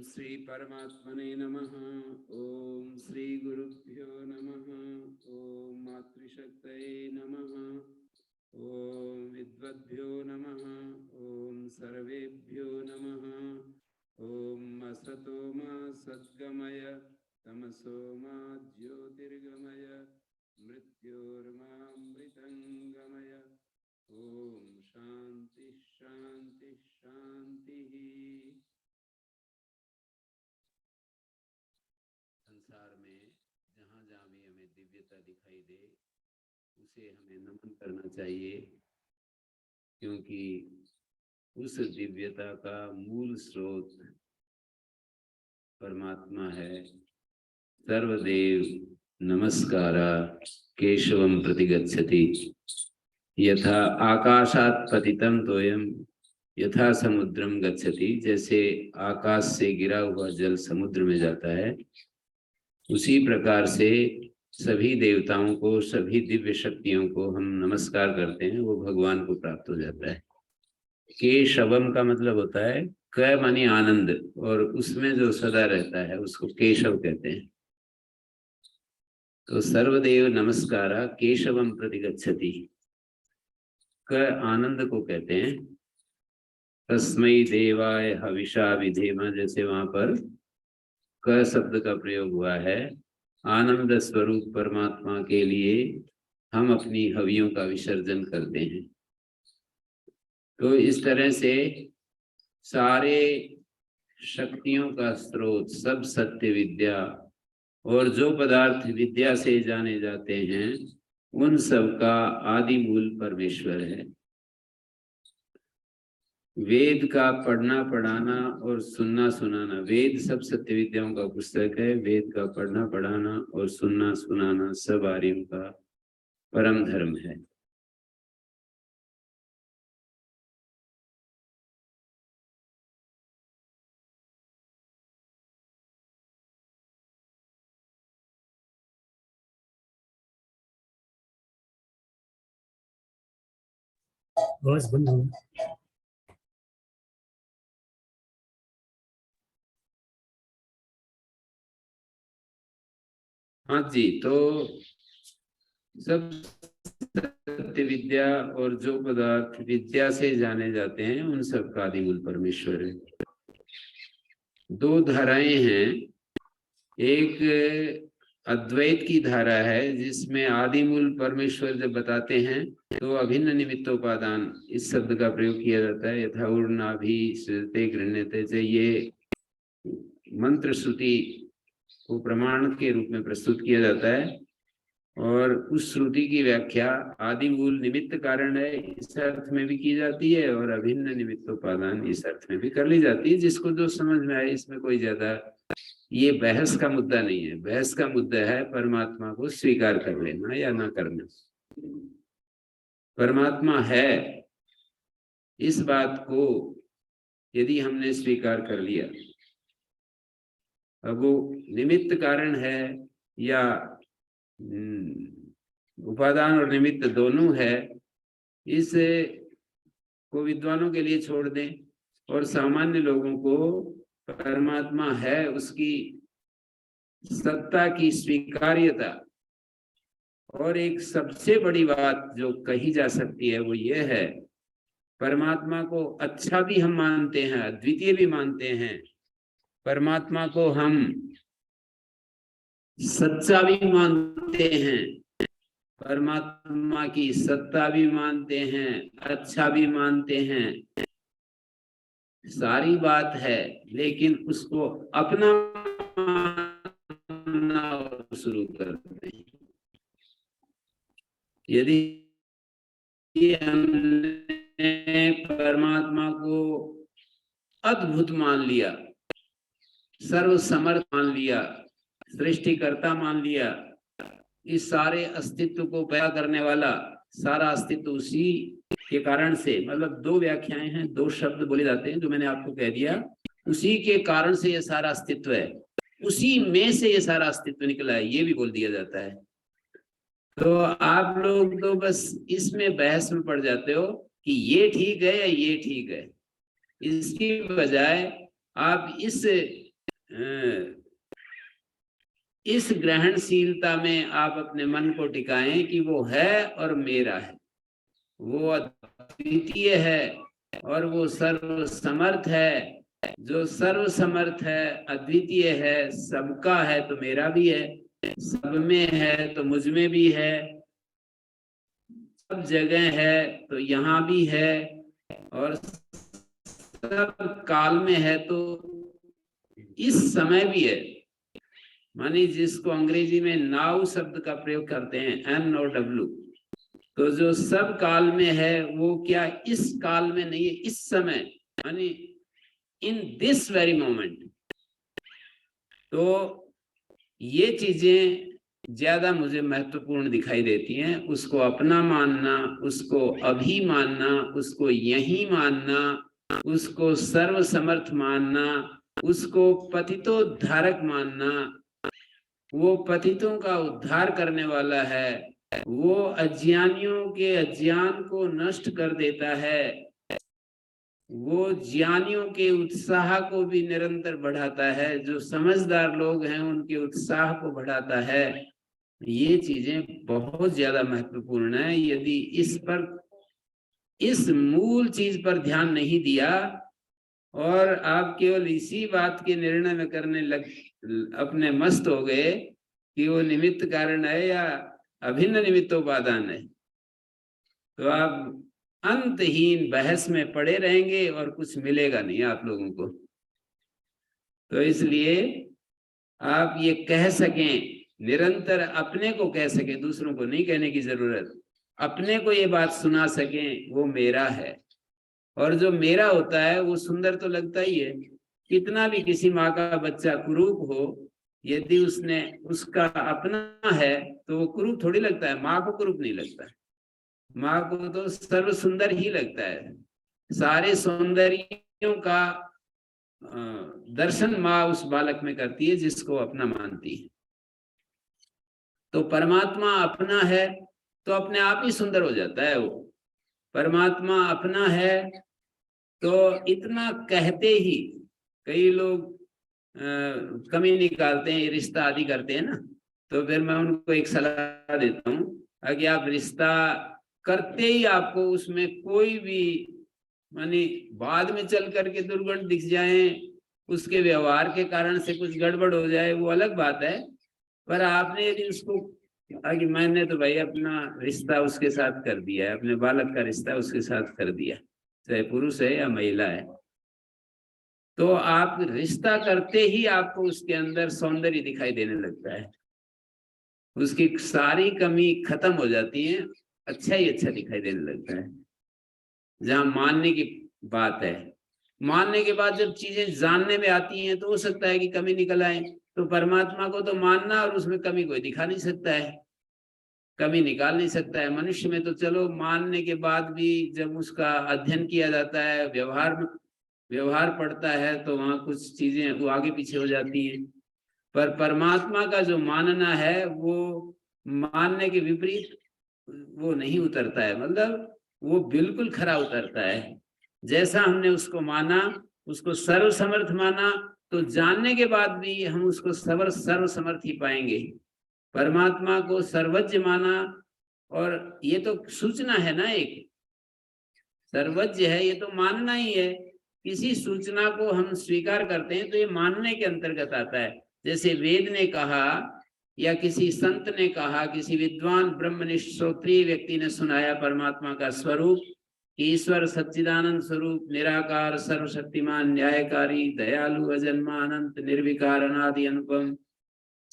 श्री परमात्मने नमः। ओम श्री गुरुभ्यो नमः। ओम मातृशक्तये नमः। ओम विद्वद्भ्यो नमः। ओम सर्वेभ्यो नमः। ओम असतो मा सद्गमय तमसो मा ज्योतिर्गमय मृत्योर्मामृतंगमय। ओम शांति शांति शांति। संसार में जहाँ जहाँ भी हमें दिव्यता दिखाई दे उसे हमें नमन करना चाहिए, क्योंकि उस दिव्यता का मूल स्रोत परमात्मा है। सर्वदेव नमस्कारा केशवम प्रतिगच्छति। यथा आकाशात् पतितं तोयम यथा समुद्रम गच्छति। जैसे आकाश से गिरा हुआ जल समुद्र में जाता है, उसी प्रकार से सभी देवताओं को, सभी दिव्य शक्तियों को हम नमस्कार करते हैं, वो भगवान को प्राप्त हो जाता है। केशवम का मतलब होता है क मानी आनंद, और उसमें जो सदा रहता है उसको केशव कहते हैं। तो सर्वदेव नमस्कारा केशवम प्रतिगच्छति। क आनंद को कहते हैं। तस्मै देवाय हविषा विधेम, जैसे वहां पर क शब्द का प्रयोग हुआ है। आनंद स्वरूप परमात्मा के लिए हम अपनी हवियों का विसर्जन करते हैं। तो इस तरह से सारे शक्तियों का स्रोत, सब सत्य विद्या और जो पदार्थ विद्या से जाने जाते हैं, उन सब का आदि मूल परमेश्वर है। वेद का पढ़ना पढ़ाना और सुनना सुनाना, वेद सब सत्य विद्याओं का पुस्तक है। वेद का पढ़ना पढ़ाना और सुनना सुनाना सब आर्यों का परम धर्म है। बस बंद हो। हाँ जी, तो सब सत्य विद्या और जो पदार्थ विद्या से जाने जाते हैं, उन सब का आदि मूल परमेश्वर है। दो धाराएं हैं। एक अद्वैत की धारा है, जिसमें आदि मूल परमेश्वर जब बताते हैं तो अभिन्न निमित्तोपादान इस शब्द का प्रयोग किया जाता है। यथा ऊर्नाभि सृजते गृह्णते से, ये मंत्र श्रुति को प्रमाण के रूप में प्रस्तुत किया जाता है। और उस श्रुति की व्याख्या आदि मूल निमित्त कारण है इस अर्थ में भी की जाती है, और अभिन्न निमित्तोपादान इस अर्थ में भी कर ली जाती है। जिसको जो समझ में आए, इसमें कोई ज्यादा ये बहस का मुद्दा नहीं है। बहस का मुद्दा है परमात्मा को स्वीकार कर लेना या ना करना। परमात्मा है, इस बात को यदि हमने स्वीकार कर लिया, अब वो निमित्त कारण है या उपादान और निमित्त दोनों है, इस को विद्वानों के लिए छोड़ दें, और सामान्य लोगों को परमात्मा है उसकी सत्ता की स्वीकार्यता। और एक सबसे बड़ी बात जो कही जा सकती है वो ये है, परमात्मा को अच्छा भी हम मानते हैं, अद्वितीय भी मानते हैं। परमात्मा को हम सच्चा भी मानते हैं, परमात्मा की सत्ता भी मानते हैं, अच्छा भी मानते हैं। सारी बात है, लेकिन उसको अपना मानना शुरू करते हैं। यदि हमने परमात्मा को अद्भुत मान लिया, सर्वसमर्थ मान लिया, सृष्टिकर्ता मान लिया, इस सारे अस्तित्व को पैदा करने वाला, सारा अस्तित्व उसी के कारण से, मतलब दो व्याख्याएं हैं, दो शब्द बोले जाते हैं जो मैंने आपको कह दिया, उसी के कारण से ये सारा अस्तित्व है, उसी में से ये सारा अस्तित्व निकला है, ये भी बोल दिया जाता है। तो आप लोग तो बस इसमें बहस में पड़ जाते हो कि ये ठीक है या ये ठीक है। इसकी बजाय आप इस ग्रहणशीलता में आप अपने मन को टिकाएं कि वो है और मेरा है, वो अद्वितीय है और वो सर्वसमर्थ है। जो सर्वसमर्थ है, अद्वितीय है, सबका है तो मेरा भी है, सब में है तो मुझ में भी है, सब जगह है तो यहाँ भी है, और सब काल में है तो इस समय भी है। मानी जिसको अंग्रेजी में नाउ शब्द का प्रयोग करते हैं, NOW, तो जो सब काल में है वो क्या इस काल में नहीं है, इस समय, मानी इन दिस वेरी मोमेंट। तो ये चीजें ज्यादा मुझे महत्वपूर्ण दिखाई देती हैं। उसको अपना मानना, उसको अभी मानना, उसको यही मानना, उसको सर्वसमर्थ मानना, उसको पतितोद्धारक मानना, वो पतितों का उद्धार करने वाला है, वो अज्ञानियों के अज्ञान को नष्ट कर देता है, वो ज्ञानियों के उत्साह को भी निरंतर बढ़ाता है, जो समझदार लोग हैं उनके उत्साह को बढ़ाता है। ये चीजें बहुत ज्यादा महत्वपूर्ण है। यदि इस मूल चीज पर ध्यान नहीं दिया और आप केवल इसी बात के निर्णय में करने अपने मस्त हो गए कि वो निमित्त कारण है या अभिन्न निमित्तोपादान है, तो आप अंतहीन बहस में पड़े रहेंगे और कुछ मिलेगा नहीं आप लोगों को। तो इसलिए आप ये कह सकें, निरंतर अपने को कह सकें, दूसरों को नहीं कहने की जरूरत, अपने को ये बात सुना सकें वो मेरा है। और जो मेरा होता है वो सुंदर तो लगता ही है। कितना भी किसी माँ का बच्चा कुरूप हो, यदि उसका अपना है तो वो कुरूप थोड़ी लगता है, माँ को कुरूप नहीं लगता है, माँ को तो सर्व सुंदर ही लगता है। सारे सौंदर्यों का दर्शन माँ उस बालक में करती है जिसको अपना मानती है। तो परमात्मा अपना है तो अपने आप ही सुंदर हो जाता है वो। परमात्मा अपना है तो इतना कहते ही कई लोग कमी निकालते हैं, रिश्ता आदि करते हैं ना, तो फिर मैं उनको एक सलाह देता हूँ कि आप रिश्ता करते ही आपको उसमें कोई भी मानी बाद में चल करके दुर्गुण दिख जाए, उसके व्यवहार के कारण से कुछ गड़बड़ हो जाए, वो अलग बात है। पर आपने यदि उसको कि मैंने तो भाई अपना रिश्ता उसके साथ कर दिया है, अपने बालक का रिश्ता उसके साथ कर दिया, चाहे पुरुष है या महिला है, तो आप रिश्ता करते ही आपको उसके अंदर सौंदर्य दिखाई देने लगता है, उसकी सारी कमी खत्म हो जाती है, अच्छा ही अच्छा दिखाई देने लगता है। जहां मानने की बात है, मानने के बाद जब चीजें जानने में आती हैं तो हो सकता है कि कमी निकल आए। तो परमात्मा को तो मानना और उसमें कमी कोई दिखा नहीं सकता है, कमी निकाल नहीं सकता है। मनुष्य में तो चलो मानने के बाद भी जब उसका अध्ययन किया जाता है, व्यवहार पड़ता है, तो वहां कुछ चीजें वो आगे पीछे हो जाती हैं। पर परमात्मा का जो मानना है वो मानने के विपरीत वो नहीं उतरता है, मतलब वो बिल्कुल खरा उतरता है। जैसा हमने उसको माना, उसको सर्वसमर्थ माना, तो जानने के बाद भी हम उसको सर्वसमर्थ ही पाएंगे। परमात्मा को सर्वज्ञ माना, और ये तो सूचना है ना, एक सर्वज्ञ है, ये तो मानना ही है। किसी सूचना को हम स्वीकार करते हैं तो ये मानने के अंतर्गत आता है। जैसे वेद ने कहा या किसी संत ने कहा, किसी विद्वान ब्रह्मनिष्ठ श्रोत्रिय व्यक्ति ने सुनाया परमात्मा का स्वरूप, ईश्वर सच्चिदानंद स्वरूप, निराकार, सर्वशक्तिमान, न्यायकारी, दयालु, अजन्मा, अनंत, निर्विकार, अनादि, अनुपम,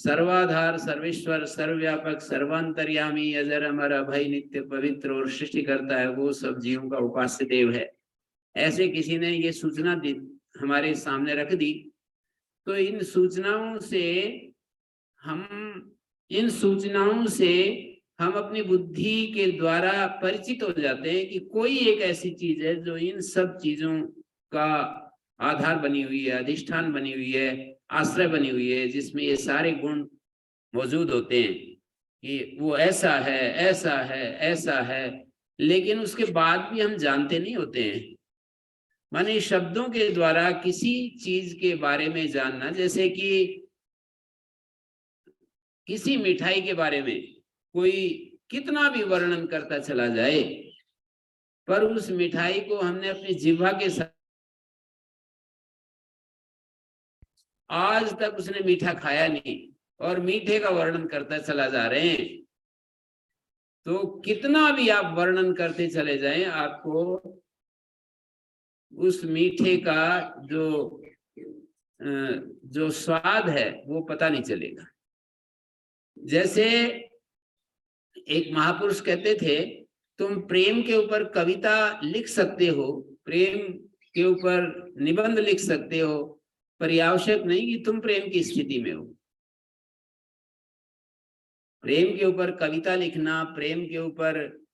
सर्वाधार, सर्वेश्वर, सर्वव्यापक, सर्वांतर्यामी, अजर अमर, अभय, नित्य, पवित्र और सृष्टि करता है, वो सब जीवों का उपास्य देव है। ऐसे किसी ने ये सूचना दी, हमारे सामने रख दी, तो इन सूचनाओं से हम अपनी बुद्धि के द्वारा परिचित हो जाते हैं कि कोई एक ऐसी चीज है जो इन सब चीजों का आधार बनी हुई है, अधिष्ठान बनी हुई है, आश्रय बनी हुई है, जिसमें ये सारे गुण मौजूद होते हैं कि वो ऐसा है, ऐसा है, ऐसा है, लेकिन उसके बाद भी हम जानते नहीं होते हैं। माने शब्दों के द्वारा किसी चीज के बारे में जानना, जैसे कि किसी मिठाई के बारे में कोई कितना भी वर्णन करता चला जाए, पर उस मिठाई को हमने अपनी जिह्वा के साथ, आज तक उसने मीठा खाया नहीं और मीठे का वर्णन करता चला जा रहे हैं, तो कितना भी आप वर्णन करते चले जाएं, आपको उस मीठे का जो स्वाद है वो पता नहीं चलेगा। जैसे एक महापुरुष कहते थे, तुम प्रेम के ऊपर कविता लिख सकते हो, प्रेम के ऊपर निबंध लिख सकते हो, पर यह आवश्यक नहीं कि तुम प्रेम की स्थिति में हो। प्रेम के ऊपर कविता लिखना, प्रेम के ऊपर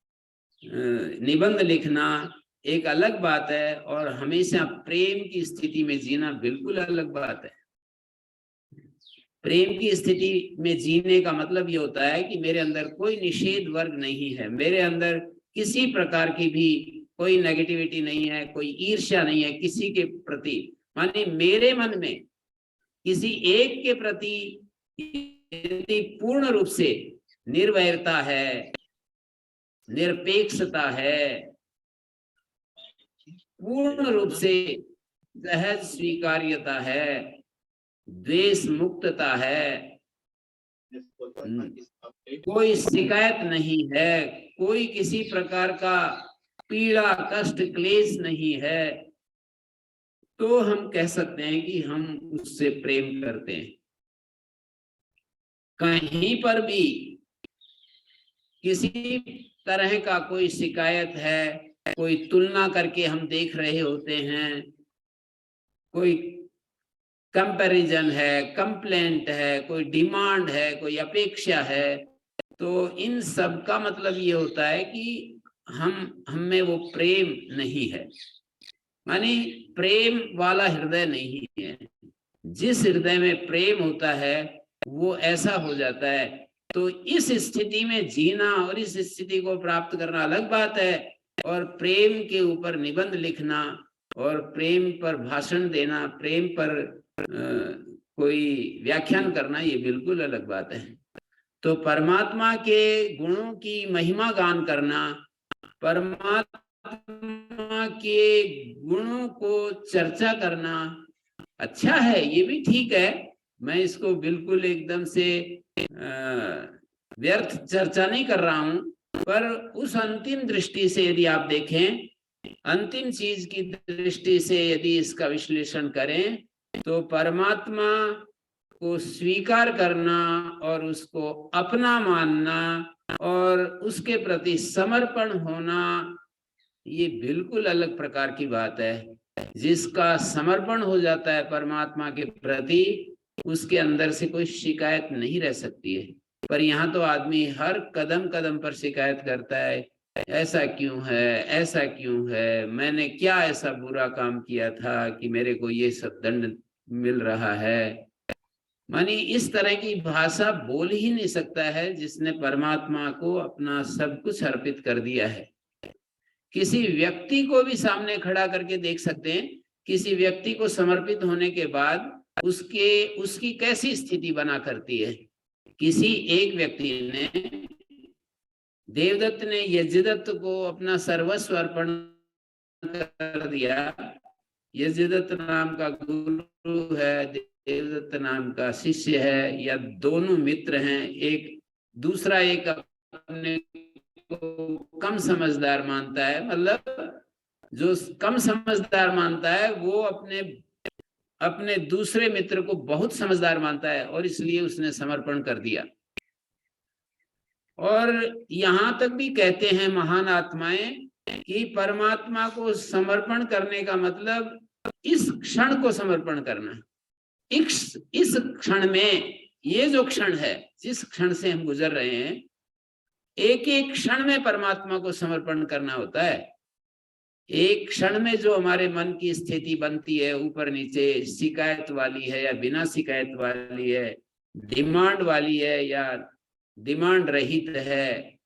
निबंध लिखना एक अलग बात है, और हमेशा प्रेम की स्थिति में जीना बिल्कुल अलग बात है। प्रेम की स्थिति में जीने का मतलब ये होता है कि मेरे अंदर कोई निषेध वर्ग नहीं है, मेरे अंदर किसी प्रकार की भी कोई नेगेटिविटी नहीं है, कोई ईर्ष्या नहीं है किसी के प्रति। माने मेरे मन में किसी एक के प्रति पूर्ण रूप से निर्वैरता है, निरपेक्षता है, पूर्ण रूप से सहज स्वीकार्यता है, द्वेष मुक्तता है, कोई शिकायत नहीं है, कोई किसी प्रकार का पीड़ा, कष्ट, क्लेश नहीं है, तो हम कह सकते हैं कि हम उससे प्रेम करते हैं। कहीं पर भी किसी तरह का कोई शिकायत है, कोई तुलना करके हम देख रहे होते हैं, कोई कंपैरिजन है, कंप्लेंट है, कोई डिमांड है, कोई अपेक्षा है, तो इन सब का मतलब ये होता है कि हम में वो प्रेम नहीं है, माने प्रेम वाला हृदय नहीं है। जिस हृदय में प्रेम होता है वो ऐसा हो जाता है। तो इस स्थिति में जीना और इस स्थिति को प्राप्त करना अलग बात है, और प्रेम के ऊपर निबंध लिखना और प्रेम पर भाषण देना, प्रेम पर कोई व्याख्यान करना, ये बिल्कुल अलग बात है। तो परमात्मा के गुणों की महिमा गान करना, परमात्मा के गुणों को चर्चा करना अच्छा है, ये भी ठीक है, मैं इसको बिल्कुल एकदम से व्यर्थ चर्चा नहीं कर रहा हूं, पर उस अंतिम दृष्टि से यदि आप देखें, अंतिम चीज की दृष्टि से यदि इसका विश्लेषण करें, तो परमात्मा को स्वीकार करना और उसको अपना मानना और उसके प्रति समर्पण होना, ये बिल्कुल अलग प्रकार की बात है। जिसका समर्पण हो जाता है परमात्मा के प्रति, उसके अंदर से कोई शिकायत नहीं रह सकती है। पर यहाँ तो आदमी हर कदम कदम पर शिकायत करता है, ऐसा क्यों है, ऐसा क्यों है, मैंने क्या ऐसा बुरा काम किया था कि मेरे को ये सब दंड मिल रहा है। मानी इस तरह की भाषा बोल ही नहीं सकता है जिसने परमात्मा को अपना सब कुछ अर्पित कर दिया है। किसी व्यक्ति को भी सामने खड़ा करके देख सकते हैं, किसी व्यक्ति को समर्पित होने के बाद उसकी कैसी स्थिति बना करती है। किसी एक व्यक्ति ने, देवदत्त ने यज्ञदत्त को अपना सर्वस्व अर्पण कर दिया। यज्ञदत्त नाम का गुरु है, देवदत्त नाम का शिष्य है, या दोनों मित्र हैं, एक दूसरा एक अपने को कम समझदार मानता है, मतलब जो कम समझदार मानता है वो अपने अपने दूसरे मित्र को बहुत समझदार मानता है और इसलिए उसने समर्पण कर दिया। और यहां तक भी कहते हैं महान आत्माएं कि परमात्मा को समर्पण करने का मतलब इस क्षण को समर्पण करना। इस क्षण में, ये जो क्षण है, जिस क्षण से हम गुजर रहे हैं, एक एक क्षण में परमात्मा को समर्पण करना होता है। एक क्षण में जो हमारे मन की स्थिति बनती है, ऊपर नीचे, शिकायत वाली है या बिना शिकायत वाली है, डिमांड वाली है या डिमांड रहित है,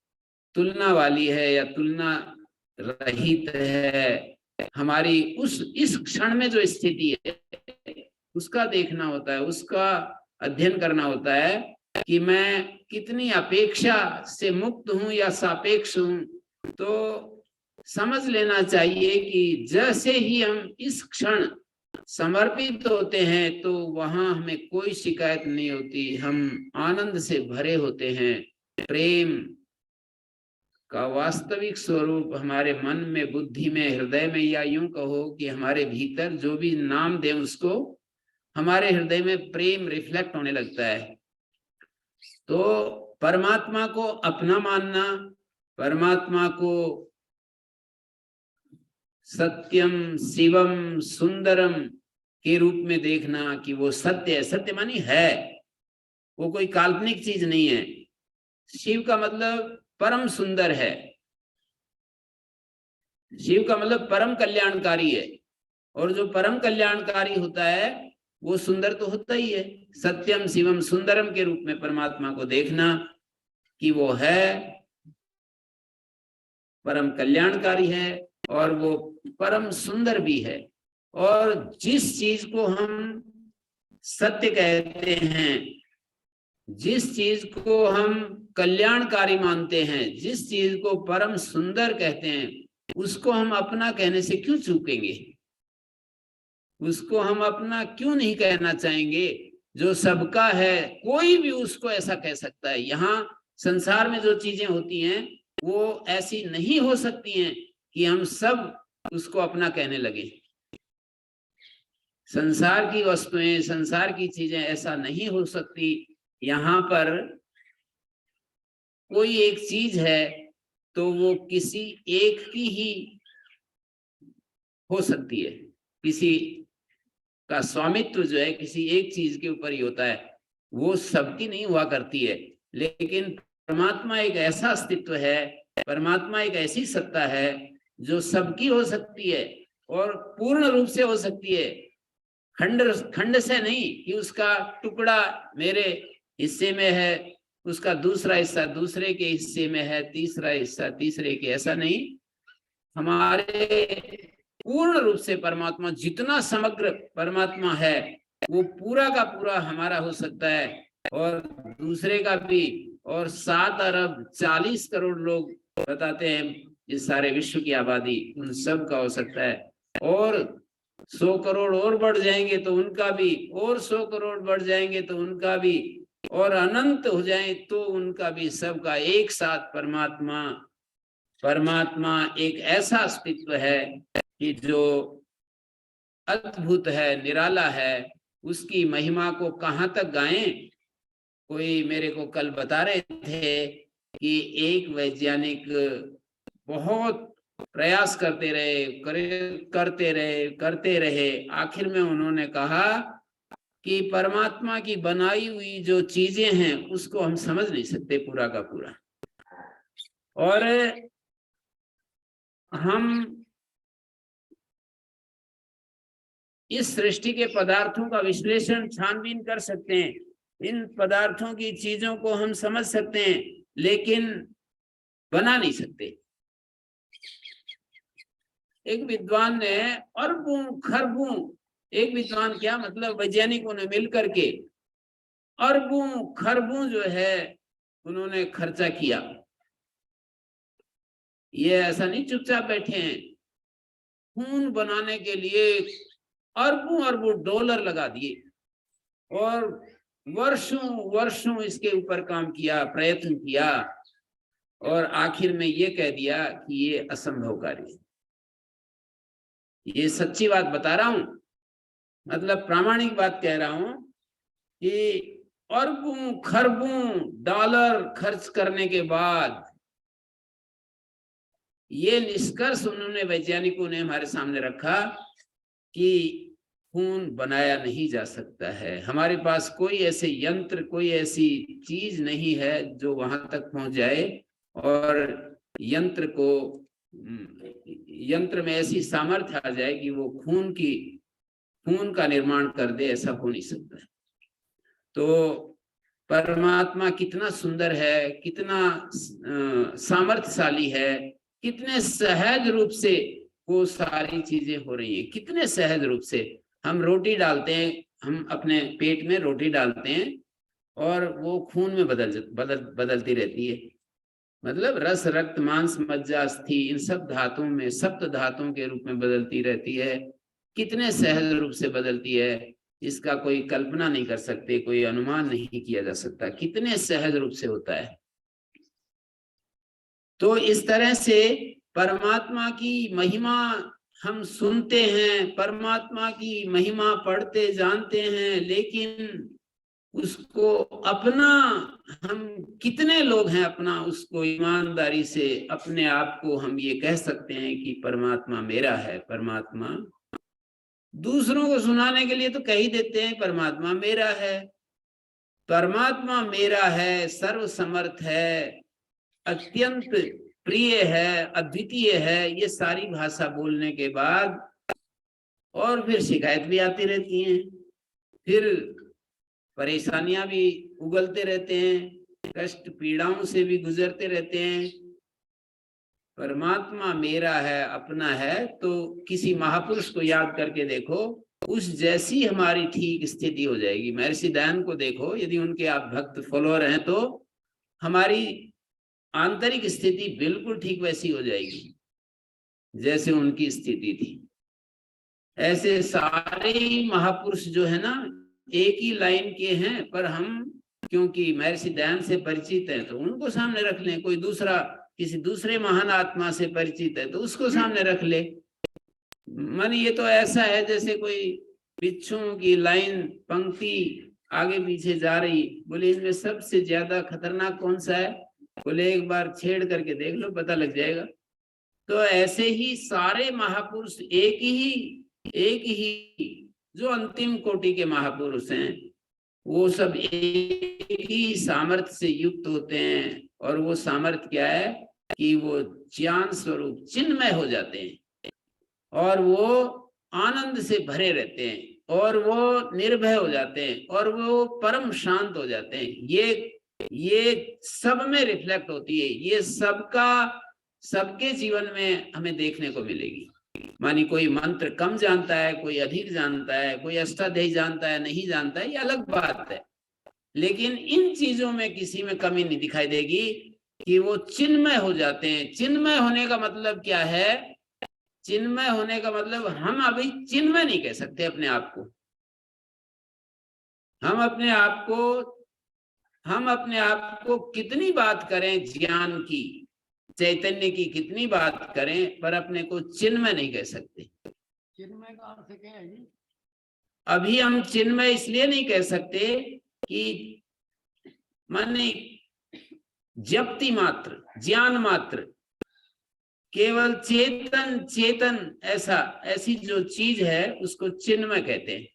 तुलना वाली है या तुलना रहित है, हमारी इस क्षण में जो स्थिति है उसका देखना होता है, उसका अध्ययन करना होता है कि मैं कितनी अपेक्षा से मुक्त हूं या सापेक्ष हूं। तो समझ लेना चाहिए कि जैसे ही हम इस क्षण समर्पित होते हैं तो वहां हमें कोई शिकायत नहीं होती, हम आनंद से भरे होते हैं। प्रेम का वास्तविक स्वरूप हमारे मन में, बुद्धि में, हृदय में, या यूं कहो कि हमारे भीतर जो भी नाम दें उसको, हमारे हृदय में प्रेम रिफ्लेक्ट होने लगता है। तो परमात्मा को अपना मानना, परमात्मा को सत्यम शिवम सुंदरम के रूप में देखना कि वो सत्य है। सत्य मानी है, वो कोई काल्पनिक चीज नहीं है। शिव का मतलब परम सुंदर है, शिव का मतलब परम कल्याणकारी है, और जो परम कल्याणकारी होता है वो सुंदर तो होता ही है। सत्यम शिवम सुंदरम के रूप में परमात्मा को देखना कि वो है, परम कल्याणकारी है और वो परम सुंदर भी है। और जिस चीज को हम सत्य कहते हैं, जिस चीज को हम कल्याणकारी मानते हैं, जिस चीज को परम सुंदर कहते हैं, उसको हम अपना कहने से क्यों चूकेंगे? उसको हम अपना क्यों नहीं कहना चाहेंगे? जो सबका है, कोई भी उसको ऐसा कह सकता है। यहाँ संसार में जो चीजें होती हैं वो ऐसी नहीं हो सकती हैं कि हम सब उसको अपना कहने लगे। संसार की वस्तुएं, संसार की चीजें ऐसा नहीं हो सकती। यहाँ पर कोई एक चीज है तो वो किसी एक की ही हो सकती है। किसी का स्वामित्व जो है किसी एक चीज के ऊपर ही होता है, वो सबकी नहीं हुआ करती है। लेकिन परमात्मा एक ऐसा अस्तित्व है, परमात्मा एक ऐसी सत्ता है जो सबकी हो सकती है और पूर्ण रूप से हो सकती है। खंड से नहीं कि उसका टुकड़ा मेरे हिस्से में है, उसका दूसरा हिस्सा दूसरे के हिस्से में है, तीसरा हिस्सा तीसरे के, ऐसा नहीं। हमारे पूर्ण रूप से परमात्मा, जितना समग्र परमात्मा है वो पूरा का पूरा हमारा हो सकता है, और दूसरे का भी। और 7 अरब 40 करोड़ लोग बताते हैं इस सारे विश्व की आबादी, उन सब का हो सकता है। और 100 करोड़ और बढ़ जाएंगे तो उनका भी, और 100 करोड़ बढ़ जाएंगे तो उनका भी, और अनंत हो जाए तो उनका भी, सबका एक साथ परमात्मा। परमात्मा एक ऐसा अस्तित्व है कि जो अद्भुत है, निराला है। उसकी महिमा को कहाँ तक गाएं? कोई मेरे को कल बता रहे थे कि एक वैज्ञानिक बहुत प्रयास करते रहे, आखिर में उन्होंने कहा कि परमात्मा की बनाई हुई जो चीजें हैं उसको हम समझ नहीं सकते पूरा का पूरा। और हम इस सृष्टि के पदार्थों का विश्लेषण, छानबीन कर सकते हैं, इन पदार्थों की चीजों को हम समझ सकते हैं, लेकिन बना नहीं सकते। एक विद्वान ने अरबों खरबों, एक विद्वान क्या मतलब वैज्ञानिकों ने मिलकर के अरबों खरबों जो है उन्होंने खर्चा किया। ये ऐसा नहीं चुपचाप बैठे हैं, खून बनाने के लिए अरबों अरबों डॉलर लगा दिए और वर्षों वर्षों इसके ऊपर काम किया, प्रयत्न किया, और आखिर में ये कह दिया कि ये असंभव कार्य है। ये सच्ची बात बता रहा हूं। मतलब प्रामाणिक बात कह रहा हूं कि अरबों खरबों डॉलर खर्च करने के बाद ये निष्कर्ष उन्होंने, वैज्ञानिकों ने हमारे सामने रखा कि खून बनाया नहीं जा सकता है। हमारे पास कोई ऐसे यंत्र, कोई ऐसी चीज नहीं है जो वहां तक पहुंच जाए और यंत्र में ऐसी सामर्थ्य आ जाए कि वो खून का निर्माण कर दे, ऐसा हो नहीं सकता है। तो परमात्मा कितना सुंदर है, कितना सामर्थ्यशाली है, कितने सहज रूप से वो सारी चीजें हो रही हैं, कितने सहज रूप से। हम रोटी डालते हैं, हम अपने पेट में रोटी डालते हैं और वो खून में बदलती रहती है। मतलब रस रक्त मांस मज्जा अस्थि इन सब धातुओं में, सप्त धातुओं के रूप में बदलती रहती है। कितने सहज रूप से बदलती है, इसका कोई कल्पना नहीं कर सकते, कोई अनुमान नहीं किया जा सकता, कितने सहज रूप से होता है। तो इस तरह से परमात्मा की महिमा हम सुनते हैं, परमात्मा की महिमा पढ़ते जानते हैं, लेकिन उसको अपना, हम कितने लोग हैं अपना उसको ईमानदारी से अपने आप को हम ये कह सकते हैं कि परमात्मा मेरा है। परमात्मा दूसरों को सुनाने के लिए तो कह ही देते हैं परमात्मा मेरा है, परमात्मा मेरा है, सर्वसमर्थ है, अत्यंत प्रिय है, अद्वितीय है, ये सारी भाषा बोलने के बाद और फिर शिकायत भी आती रहती हैं, फिर परेशानियां भी उगलते रहते हैं, कष्ट पीड़ाओं से भी गुजरते रहते हैं। परमात्मा मेरा है, अपना है, तो किसी महापुरुष को याद करके देखो, उस जैसी हमारी ठीक स्थिति हो जाएगी। महर्षि दयानंद को देखो, यदि उनके आप भक्त फॉलोअर हैं तो हमारी आंतरिक स्थिति बिल्कुल ठीक वैसी हो जाएगी जैसे उनकी स्थिति थी। ऐसे सारे महापुरुष जो है ना एक ही लाइन के हैं, पर हम क्योंकि महर्षि दयानंद से परिचित हैं तो उनको सामने रख लें, कोई दूसरा किसी दूसरे महान आत्मा से परिचित है तो उसको सामने रख ले। मन ये तो ऐसा है जैसे कोई बिच्छुओं की लाइन पंक्ति आगे पीछे जा रही, बोले इनमें सबसे ज्यादा खतरनाक कौन सा है, बोले एक बार छेड़ करके देख लो पता लग जाएगा। तो ऐसे ही सारे महापुरुष एक ही जो अंतिम कोटि के महापुरुष हैं वो सब एक ही सामर्थ्य से युक्त होते हैं, और वो सामर्थ्य क्या है कि वो ज्ञान स्वरूप चिन्मय हो जाते हैं और वो आनंद से भरे रहते हैं और वो निर्भय हो जाते हैं और वो परम शांत हो जाते हैं। ये सब में रिफ्लेक्ट होती है, ये सबके जीवन में हमें देखने को मिलेगी। मानी कोई मंत्र कम जानता है, कोई अधिक जानता है, कोई अष्टाध्यायी जानता है, नहीं जानता है, ये अलग बात है, लेकिन इन चीजों में किसी में कमी नहीं दिखाई देगी कि वो चिन्मय हो जाते हैं। चिन्मय होने का मतलब क्या है? चिन्मय होने का मतलब हम अभी चिन्मय नहीं कह सकते अपने आप को। हम अपने आप को कितनी बात करें ज्ञान की, चैतन्य की कितनी बात करें, पर अपने को चिन्मय नहीं कह सकते। चिन्मय का अर्थ क्या है जी? अभी हम चिन्मय इसलिए नहीं कह सकते कि माने जप्ति मात्र, ज्ञान मात्र, केवल चेतन ऐसी जो चीज है उसको चिन्मय कहते हैं।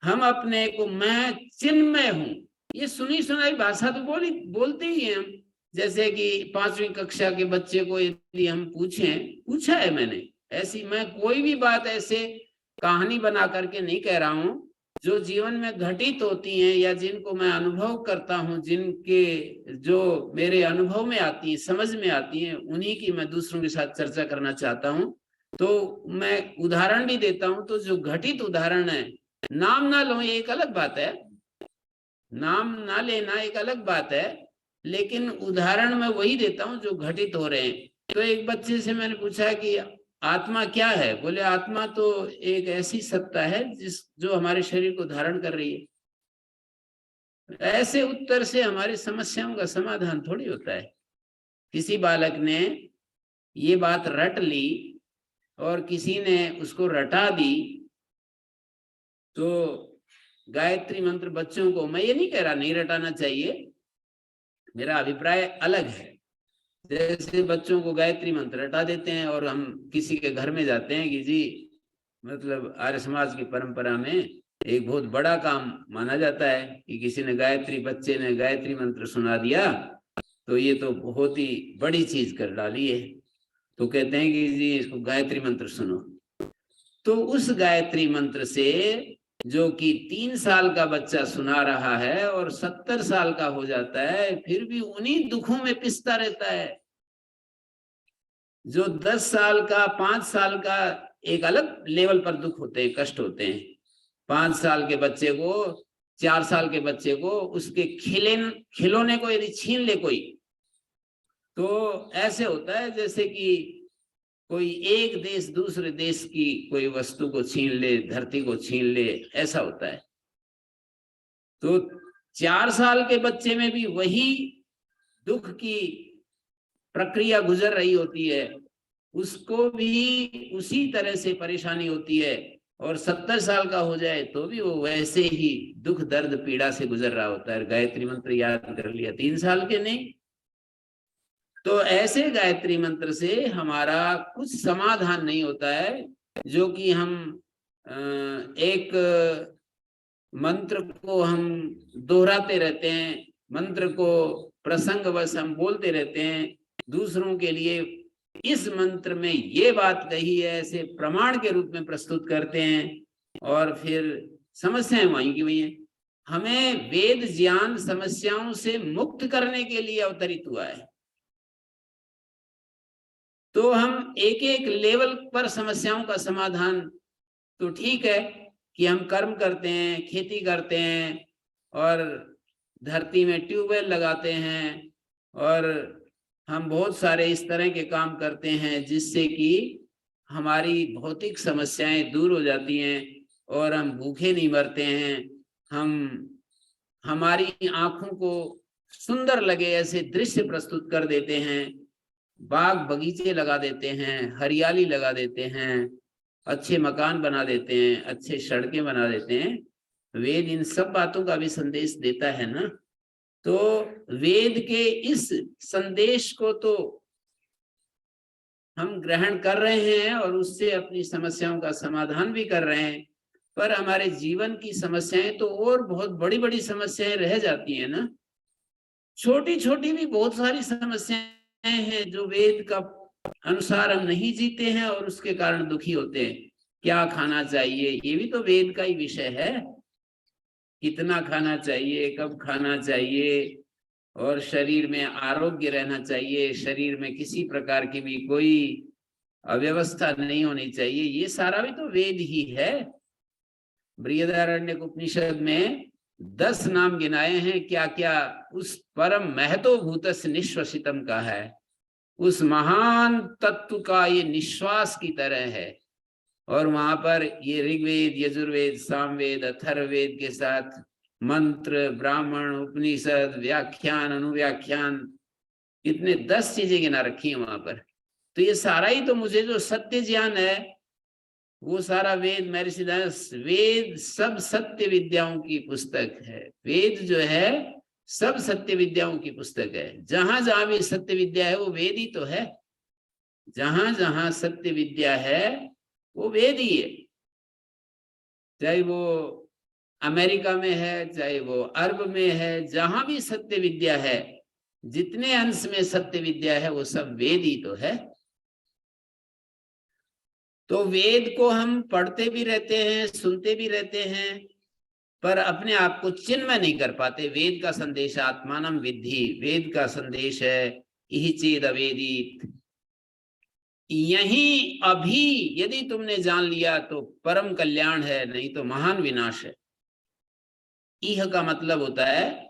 हम अपने को मैं चिन्मय हूं, ये सुनी सुनाई भाषा तो बोलते ही हैं हम। जैसे कि 5वीं कक्षा के बच्चे को यदि हम पूछा है मैंने, ऐसी मैं कोई भी बात ऐसे कहानी बना करके नहीं कह रहा हूं, जो जीवन में घटित होती हैं या जिनको मैं अनुभव करता हूं, जो मेरे अनुभव में आती है, समझ में आती हैं, उन्हीं की मैं दूसरों के साथ चर्चा करना चाहता हूं। तो मैं उदाहरण भी देता हूं, तो जो घटित उदाहरण है, नाम ना लो ये एक अलग बात है, नाम ना लेना एक अलग बात है, लेकिन उदाहरण मैं वही देता हूं जो घटित हो रहे हैं। तो एक बच्चे से मैंने पूछा कि आत्मा क्या है, बोले आत्मा तो एक ऐसी सत्ता है जो हमारे शरीर को धारण कर रही है। ऐसे उत्तर से हमारी समस्याओं का समाधान थोड़ी होता है। किसी बालक ने ये बात रट ली और किसी ने उसको रटा दी, तो गायत्री मंत्र बच्चों को, मैं ये नहीं कह रहा नहीं रटाना चाहिए, मेरा अभिप्राय अलग है। जैसे बच्चों को गायत्री मंत्र रटा देते हैं और हम किसी के घर में जाते हैं कि जी, मतलब आर्य समाज की परंपरा में एक बहुत बड़ा काम माना जाता है कि किसी ने गायत्री, बच्चे ने गायत्री मंत्र सुना दिया तो ये तो बहुत ही बड़ी चीज कर डाली है, तो कहते हैं कि जी इसको गायत्री मंत्र सुनो। तो उस गायत्री मंत्र से जो कि 3 साल का बच्चा सुना रहा है और 70 साल का हो जाता है, फिर भी उन्हीं दुखों में पिसता रहता है। जो 10 साल का, 5 साल का एक अलग लेवल पर दुख होते हैं, कष्ट होते हैं। 5 साल के बच्चे को, 4 साल के बच्चे को उसके खिलौने को यदि छीन ले कोई, तो ऐसे होता है जैसे कि कोई एक देश दूसरे देश की कोई वस्तु को छीन ले, धरती को छीन ले, ऐसा होता है। तो 4 साल के बच्चे में भी वही दुख की प्रक्रिया गुजर रही होती है, उसको भी उसी तरह से परेशानी होती है, और 70 साल का हो जाए तो भी वो वैसे ही दुख दर्द पीड़ा से गुजर रहा होता है। गायत्री मंत्र याद कर लिया, 3 साल के नहीं। तो ऐसे गायत्री मंत्र से हमारा कुछ समाधान नहीं होता है, जो कि हम एक मंत्र को हम दोहराते रहते हैं, मंत्र को प्रसंगवश हम बोलते रहते हैं, दूसरों के लिए इस मंत्र में ये बात कही है ऐसे प्रमाण के रूप में प्रस्तुत करते हैं, और फिर समस्याएं वहीं की वहीं हैं। हमें वेद ज्ञान समस्याओं से मुक्त करने के लिए अवतरित हुआ है, तो हम एक एक लेवल पर समस्याओं का समाधान, तो ठीक है कि हम कर्म करते हैं, खेती करते हैं और धरती में ट्यूबवेल लगाते हैं, और हम बहुत सारे इस तरह के काम करते हैं जिससे कि हमारी भौतिक समस्याएं दूर हो जाती हैं और हम भूखे नहीं मरते हैं। हम हमारी आंखों को सुंदर लगे ऐसे दृश्य प्रस्तुत कर देते हैं, बाग बगीचे लगा देते हैं, हरियाली लगा देते हैं, अच्छे मकान बना देते हैं, अच्छे सड़कें बना देते हैं। वेद इन सब बातों का भी संदेश देता है ना। तो वेद के इस संदेश को तो हम ग्रहण कर रहे हैं और उससे अपनी समस्याओं का समाधान भी कर रहे हैं, पर हमारे जीवन की समस्याएं तो और बहुत बड़ी बड़ी समस्याएं रह जाती हैं ना। छोटी छोटी भी बहुत सारी समस्याएं हैं जो वेद का अनुसार हम नहीं जीते हैं और उसके कारण दुखी होते हैं। क्या खाना चाहिए, ये भी तो वेद का ही विषय है। कितना खाना चाहिए, कब खाना चाहिए, और शरीर में आरोग्य रहना चाहिए, शरीर में किसी प्रकार की भी कोई अव्यवस्था नहीं होनी चाहिए, ये सारा भी तो वेद ही है। बृहदारण्यक उपनिषद में 10 नाम गिनाए हैं, क्या क्या उस परम महतो भूतस्य निश्वसितम का है, उस महान तत्व का ये निश्वास की तरह है। और वहां पर ये ऋग्वेद, यजुर्वेद, सामवेद, अथर्ववेद के साथ मंत्र, ब्राह्मण, उपनिषद, व्याख्यान, अनुव्याख्यान, इतने 10 चीजें गिना रखी हैं वहां पर। तो ये सारा ही तो मुझे जो सत्य ज्ञान है वो सारा वेद, महर्षिदास, वेद सब सत्य विद्याओं की पुस्तक है। वेद जो है सब सत्य विद्याओं की पुस्तक है। जहां जहां भी सत्य विद्या है वो वेद ही तो है। जहां जहां सत्य विद्या है वो वेद ही है। चाहे वो अमेरिका में है, चाहे वो अरब में है, जहां भी सत्य विद्या है, जितने अंश में सत्य विद्या है वो सब वेद ही तो है। तो वेद को हम पढ़ते भी रहते हैं, सुनते भी रहते हैं, पर अपने आप को चिन्मय नहीं कर पाते। वेद का संदेश आत्मानम विद्धि, वेद का संदेश है इहि चेद अवेदित। यही अभी यदि तुमने जान लिया तो परम कल्याण है, नहीं तो महान विनाश है। इह का मतलब होता है,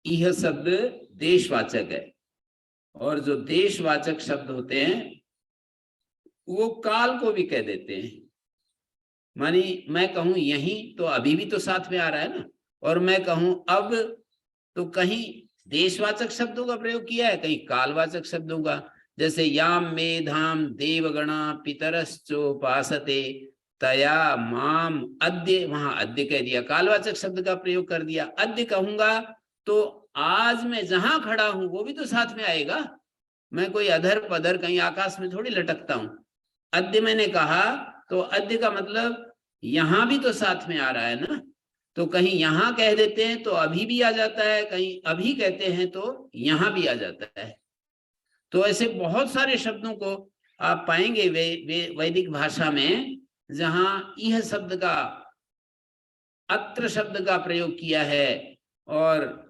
इह शब्द देशवाचक है, और जो देशवाचक शब्द होते हैं वो काल को भी कह देते हैं। मानी मैं कहूं यहीं तो अभी भी तो साथ में आ रहा है ना, और मैं कहूं अब तो कहीं देशवाचक शब्दों का प्रयोग किया है, कहीं कालवाचक शब्दों का। जैसे याम मेधाम देवगणा पितरश्चोपासते तया माम अद्य, वहां अद्य कह दिया, कालवाचक शब्द का प्रयोग कर दिया। अद्य कहूंगा तो आज मैं जहां खड़ा हूं वो भी तो साथ में आएगा, मैं कोई अधर पधर कहीं आकाश में थोड़ी लटकता हूं। अद्य मैंने कहा तो अद्य का मतलब यहां भी तो साथ में आ रहा है ना, तो कहीं यहां कह देते हैं तो अभी भी आ जाता है, कहीं अभी कहते हैं तो यहां भी आ जाता है। तो ऐसे बहुत सारे शब्दों को आप पाएंगे वैदिक भाषा में, जहां यह शब्द का, अत्र शब्द का प्रयोग किया है और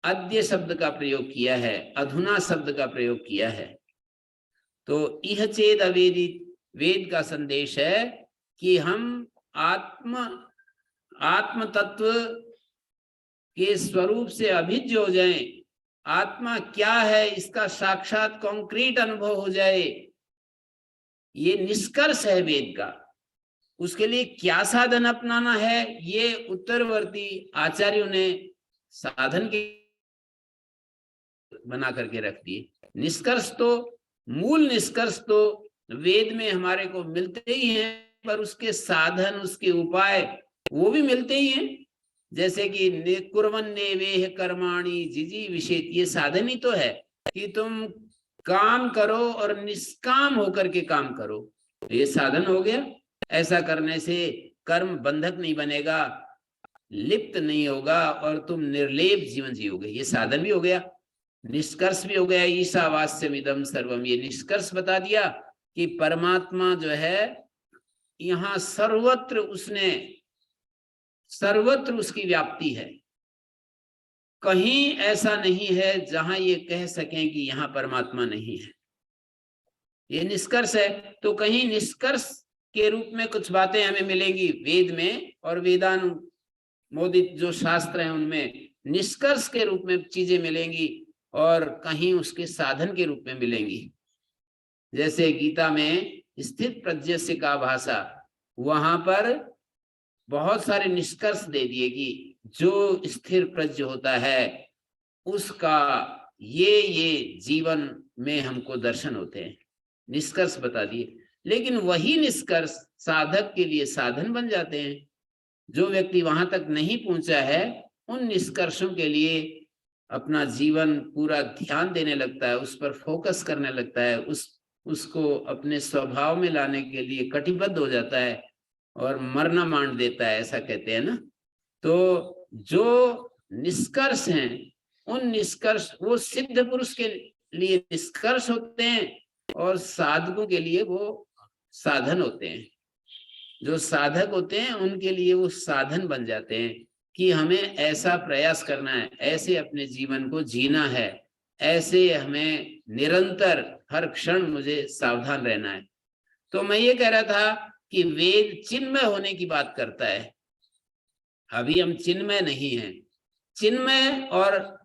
अद्य शब्द का प्रयोग किया है, अधुना शब्द का प्रयोग किया है। तो यह चेद अवेदित, वेद का संदेश है कि हम आत्म तत्व के स्वरूप से अभिज्ञ हो जाएं, आत्मा क्या है इसका साक्षात कॉन्क्रीट अनुभव हो जाए, ये निष्कर्ष है वेद का। उसके लिए क्या साधन अपनाना है, ये उत्तरवर्ती आचार्यों ने साधन के बना करके रख दिए। निष्कर्ष तो, मूल निष्कर्ष तो वेद में हमारे को मिलते ही हैं, पर उसके साधन, उसके उपाय वो भी मिलते ही हैं। जैसे कि कुर्वन्ने वेह कर्माणि जिजी विषेत, ये साधन ही तो है कि तुम काम करो और निष्काम होकर के काम करो, ये साधन हो गया। ऐसा करने से कर्म बंधक नहीं बनेगा, लिप्त नहीं होगा और तुम निर्लेप जीवन जियोगे, ये साधन भी हो गया। निष्कर्ष भी हो गया, ईशावास्यमिदं सर्वम, ये निष्कर्ष बता दिया कि परमात्मा जो है यहाँ सर्वत्र, सर्वत्र उसकी व्याप्ति है। कहीं ऐसा नहीं है जहां ये कह सकें कि यहां परमात्मा नहीं है, ये निष्कर्ष है। तो कहीं निष्कर्ष के रूप में कुछ बातें हमें मिलेंगी वेद में, और वेदानुमोदित जो शास्त्र हैं उनमें निष्कर्ष के रूप में चीजें मिलेंगी, और कहीं उसके साधन के रूप में मिलेंगी। जैसे गीता में स्थित प्रज्ञस्य का भाषा, वहां पर बहुत सारे निष्कर्ष दे दिए कि जो स्थिर प्रज्ञ होता है उसका ये जीवन में हमको दर्शन होते हैं, निष्कर्ष बता दिए। लेकिन वही निष्कर्ष साधक के लिए साधन बन जाते हैं। जो व्यक्ति वहां तक नहीं पहुंचा है, उन निष्कर्षों के लिए अपना जीवन पूरा ध्यान देने लगता है, उस पर फोकस करने लगता है, उसको अपने स्वभाव में लाने के लिए कटिबद्ध हो जाता है और मरना मान देता है, ऐसा कहते हैं ना। तो जो निष्कर्ष हैं, उन निष्कर्ष वो सिद्ध पुरुष के लिए निष्कर्ष होते हैं और साधकों के लिए वो साधन होते हैं। जो साधक होते हैं उनके लिए वो साधन बन जाते हैं कि हमें ऐसा प्रयास करना है, ऐसे अपने जीवन को जीना है, ऐसे हमें निरंतर हर क्षण मुझे सावधान रहना है। तो मैं ये कह रहा था कि वेद चिन्मय होने की बात करता है, अभी हम चिन्मय नहीं हैं। चिन्मय और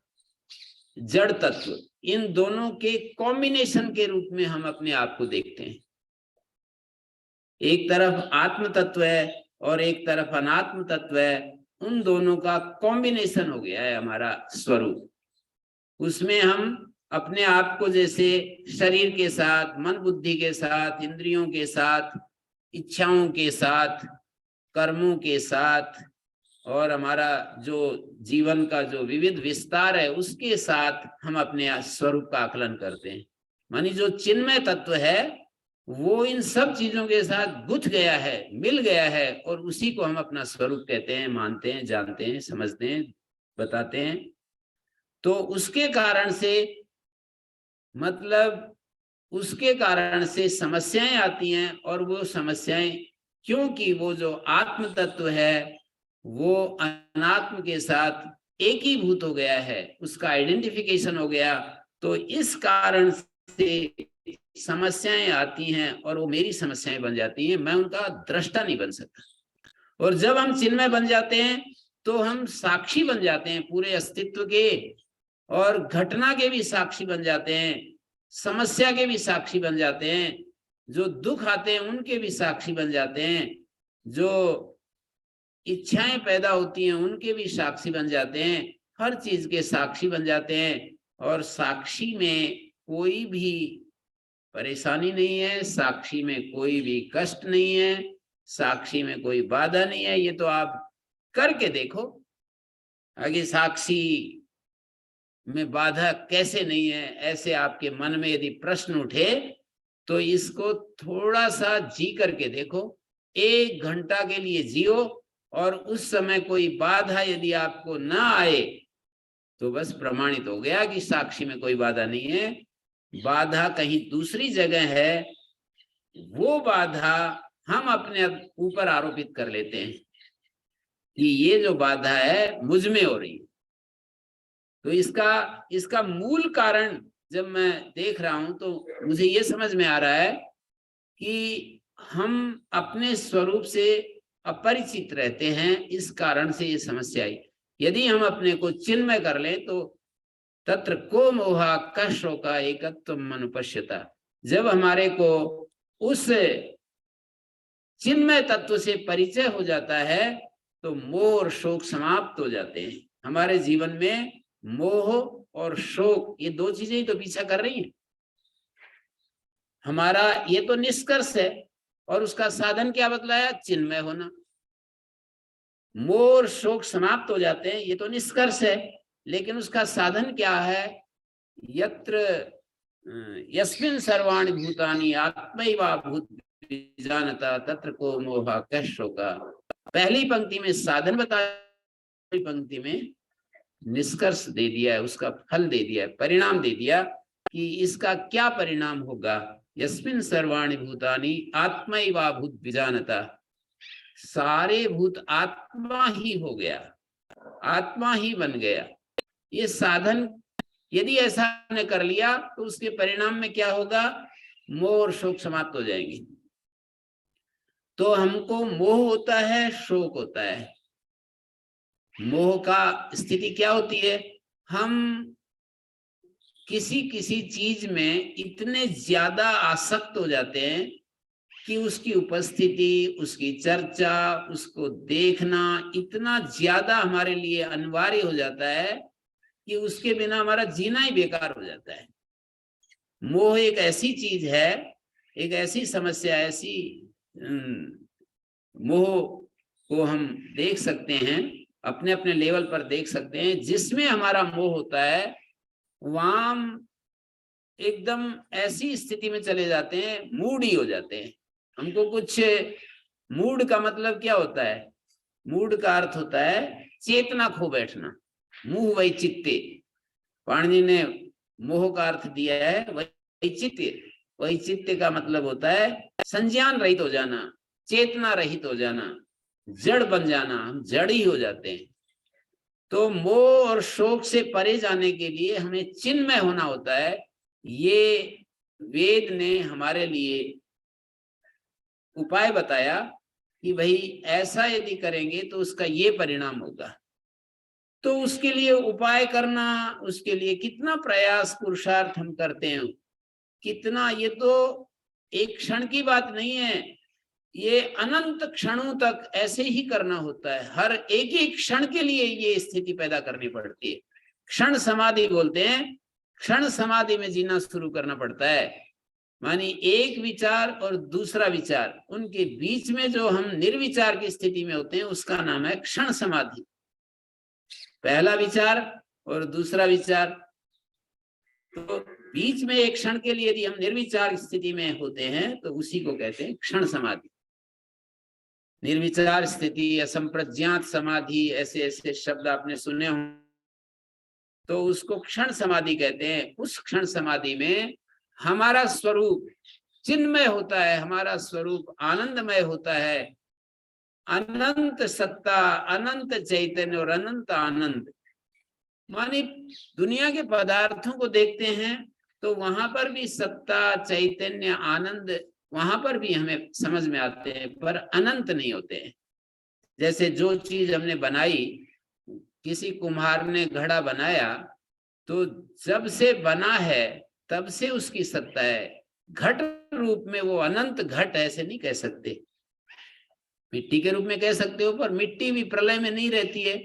जड़ तत्व, इन दोनों के कॉम्बिनेशन के रूप में हम अपने आप को देखते हैं। एक तरफ आत्म तत्व है और एक तरफ अनात्म तत्व है, उन दोनों का कॉम्बिनेशन हो गया है हमारा स्वरूप। उसमें हम अपने आप को जैसे शरीर के साथ, मन बुद्धि के साथ, इंद्रियों के साथ, इच्छाओं के साथ, कर्मों के साथ, और हमारा जो जीवन का जो विविध विस्तार है उसके साथ हम अपने स्वरूप का आकलन करते हैं। मानी जो चिन्मय तत्व है वो इन सब चीजों के साथ गुथ गया है, मिल गया है, और उसी को हम अपना स्वरूप कहते हैं, मानते हैं, जानते हैं, समझते हैं, बताते हैं। तो उसके कारण से, मतलब उसके कारण से समस्याएं आती हैं, और वो समस्याएं क्योंकि वो जो आत्म तत्व है वो अनात्म के साथ एकीभूत हो गया है, उसका आइडेंटिफिकेशन हो गया, तो इस कारण से समस्याएं आती हैं और वो मेरी समस्याएं बन जाती हैं, मैं उनका दृष्टा नहीं बन सकता। और जब हम चिन्मय बन जाते हैं तो हम साक्षी बन जाते हैं पूरे अस्तित्व के, और घटना के भी साक्षी बन जाते हैं, समस्या के भी साक्षी बन जाते हैं, जो दुख आते हैं उनके भी साक्षी बन जाते हैं, जो इच्छाएं पैदा होती हैं उनके भी साक्षी बन जाते हैं, हर चीज के साक्षी बन जाते हैं। और साक्षी में कोई भी परेशानी नहीं है, साक्षी में कोई भी कष्ट नहीं है, साक्षी में कोई बाधा नहीं है, ये तो आप करके देखो। आगे साक्षी में बाधा कैसे नहीं है, ऐसे आपके मन में यदि प्रश्न उठे तो इसको थोड़ा सा जी करके देखो। 1 घंटा के लिए जियो और उस समय कोई बाधा यदि आपको ना आए तो बस प्रमाणित हो गया कि साक्षी में कोई बाधा नहीं है। बाधा कहीं दूसरी जगह है, वो बाधा हम अपने ऊपर आरोपित कर लेते हैं कि ये जो बाधा है मुझ में हो रही है। तो इसका मूल कारण जब मैं देख रहा हूं तो मुझे ये समझ में आ रहा है कि हम अपने स्वरूप से अपरिचित रहते हैं, इस कारण से ये समस्या आई। यदि हम अपने को चिन्मय कर लें तो तत्र को मोहा क शोका एकत्वम अनुपश्यता। जब हमारे को उस चिन्मय तत्व से परिचय हो जाता है तो मोह और शोक समाप्त हो जाते हैं। हमारे जीवन में मोह और शोक ये 2 चीजें ही तो पीछा कर रही हैं हमारा, ये तो निष्कर्ष है। और उसका साधन क्या बतलाया? चिन्मय होना। मोह और शोक समाप्त हो जाते हैं, ये तो निष्कर्ष है, लेकिन उसका साधन क्या है? यत्र यस्मिन् सर्वाणि भूतानि आत्मैवा भूत जानता तत्र को मोह कः शोका। पहली पंक्ति में साधन बताया, पंक्ति में निष्कर्ष दे दिया है, उसका फल दे दिया है, परिणाम दे दिया कि इसका क्या परिणाम होगा। यस्मिन् सर्वाणि भूतानि आत्मैवा भूत विजानता। सारे भूत आत्मा ही हो गया, आत्मा ही बन गया। ये साधन यदि ऐसा ने कर लिया तो उसके परिणाम में क्या होगा? मोह और शोक समाप्त हो जाएंगे। तो हमको मोह होता है, शोक होता है। मोह का स्थिति क्या होती है? हम किसी चीज में इतने ज्यादा आसक्त हो जाते हैं कि उसकी उपस्थिति, उसकी चर्चा, उसको देखना इतना ज्यादा हमारे लिए अनिवार्य हो जाता है कि उसके बिना हमारा जीना ही बेकार हो जाता है। मोह एक ऐसी चीज है, एक ऐसी समस्या, ऐसी मोह को हम देख सकते हैं, अपने अपने लेवल पर देख सकते हैं। जिसमें हमारा मोह होता है वहां हम एकदम ऐसी स्थिति में चले जाते हैं, मूडी हो जाते हैं। हमको कुछ मूड का मतलब क्या होता है? मूड का अर्थ होता है चेतना खो बैठना। मुह वैचित्य, पाणिनि ने मोह का अर्थ दिया है वैचित्य। वैचित्य का मतलब होता है संज्ञान रहित हो जाना, चेतना रहित हो जाना, जड़ बन जाना। हम जड़ ही हो जाते हैं। तो मोह और शोक से परे जाने के लिए हमें चिन्मय होना होता है। ये वेद ने हमारे लिए उपाय बताया कि भाई ऐसा यदि करेंगे तो उसका ये परिणाम होगा। तो उसके लिए उपाय करना, उसके लिए कितना प्रयास पुरुषार्थ हम करते हैं, कितना, ये तो एक क्षण की बात नहीं है, ये अनंत क्षणों तक ऐसे ही करना होता है। हर एक एक क्षण के लिए ये स्थिति पैदा करनी पड़ती है। क्षण समाधि बोलते हैं, क्षण समाधि में जीना शुरू करना पड़ता है। मानी एक विचार और दूसरा विचार, उनके बीच में जो हम निर्विचार की स्थिति में होते हैं उसका नाम है क्षण समाधि। पहला विचार और दूसरा विचार, तो बीच में एक क्षण के लिए यदि हम निर्विचार स्थिति में होते हैं तो उसी को कहते हैं क्षण समाधि। निर्विचार स्थिति, असंप्रज्ञात समाधि, ऐसे ऐसे शब्द आपने सुने हों, तो उसको क्षण समाधि कहते हैं। उस क्षण समाधि में हमारा स्वरूप चिन्मय होता है, हमारा स्वरूप आनंदमय होता है। अनंत सत्ता, अनंत चैतन्य और अनंत आनंद। मानी दुनिया के पदार्थों को देखते हैं तो वहां पर भी सत्ता, चैतन्य, आनंद वहां पर भी हमें समझ में आते हैं, पर अनंत नहीं होते हैं। जैसे जो चीज हमने बनाई, किसी कुम्हार ने घड़ा बनाया तो जब से बना है तब से उसकी सत्ता है। घट रूप में वो अनंत घट ऐसे नहीं कह सकते। मिट्टी के रूप में कह सकते हो, पर मिट्टी भी प्रलय में नहीं रहती है,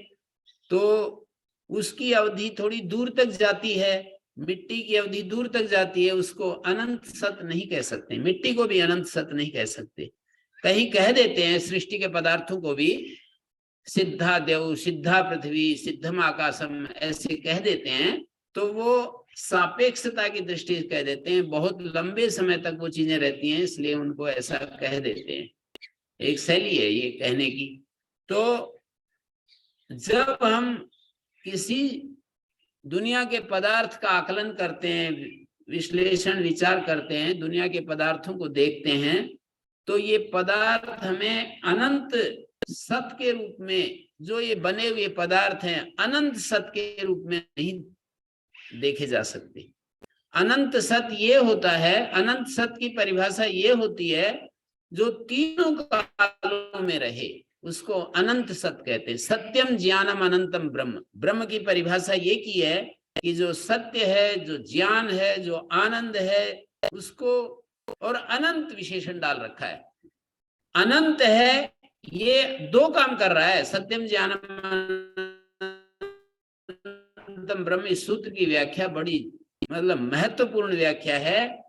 तो उसकी अवधि थोड़ी दूर तक जाती है। मिट्टी की अवधि दूर तक जाती है, उसको अनंत सत नहीं कह सकते। मिट्टी को भी अनंत सत नहीं कह सकते। कहीं कह देते हैं सृष्टि के पदार्थों को भी सिद्धा देव, सिद्धा पृथ्वी, सिद्धम आकाशम ऐसे कह देते हैं, तो वो सापेक्षता की दृष्टि से कह देते हैं, बहुत लंबे समय तक वो चीजें रहती हैं, इसलिए उनको ऐसा कह देते हैं। एक शैली है ये कहने की। तो जब हम किसी दुनिया के पदार्थ का आकलन करते हैं, विश्लेषण विचार करते हैं, दुनिया के पदार्थों को देखते हैं, तो ये पदार्थ हमें अनंत सत के रूप में, जो ये बने हुए पदार्थ हैं, अनंत सत के रूप में नहीं देखे जा सकते। अनंत सत ये होता है, अनंत सत की परिभाषा ये होती है जो तीनों कालों में रहे, उसको अनंत सत कहते हैं। सत्यम ज्ञानम अनंतम ब्रह्म, ब्रह्म की परिभाषा ये की है कि जो सत्य है, जो ज्ञान है, जो आनंद है, उसको और अनंत विशेषण डाल रखा है। अनंत है, ये दो काम कर रहा है। सत्यम ज्ञानम अनंतम ब्रह्म, इस सूत्र की व्याख्या बड़ी मतलब महत्वपूर्ण व्याख्या है।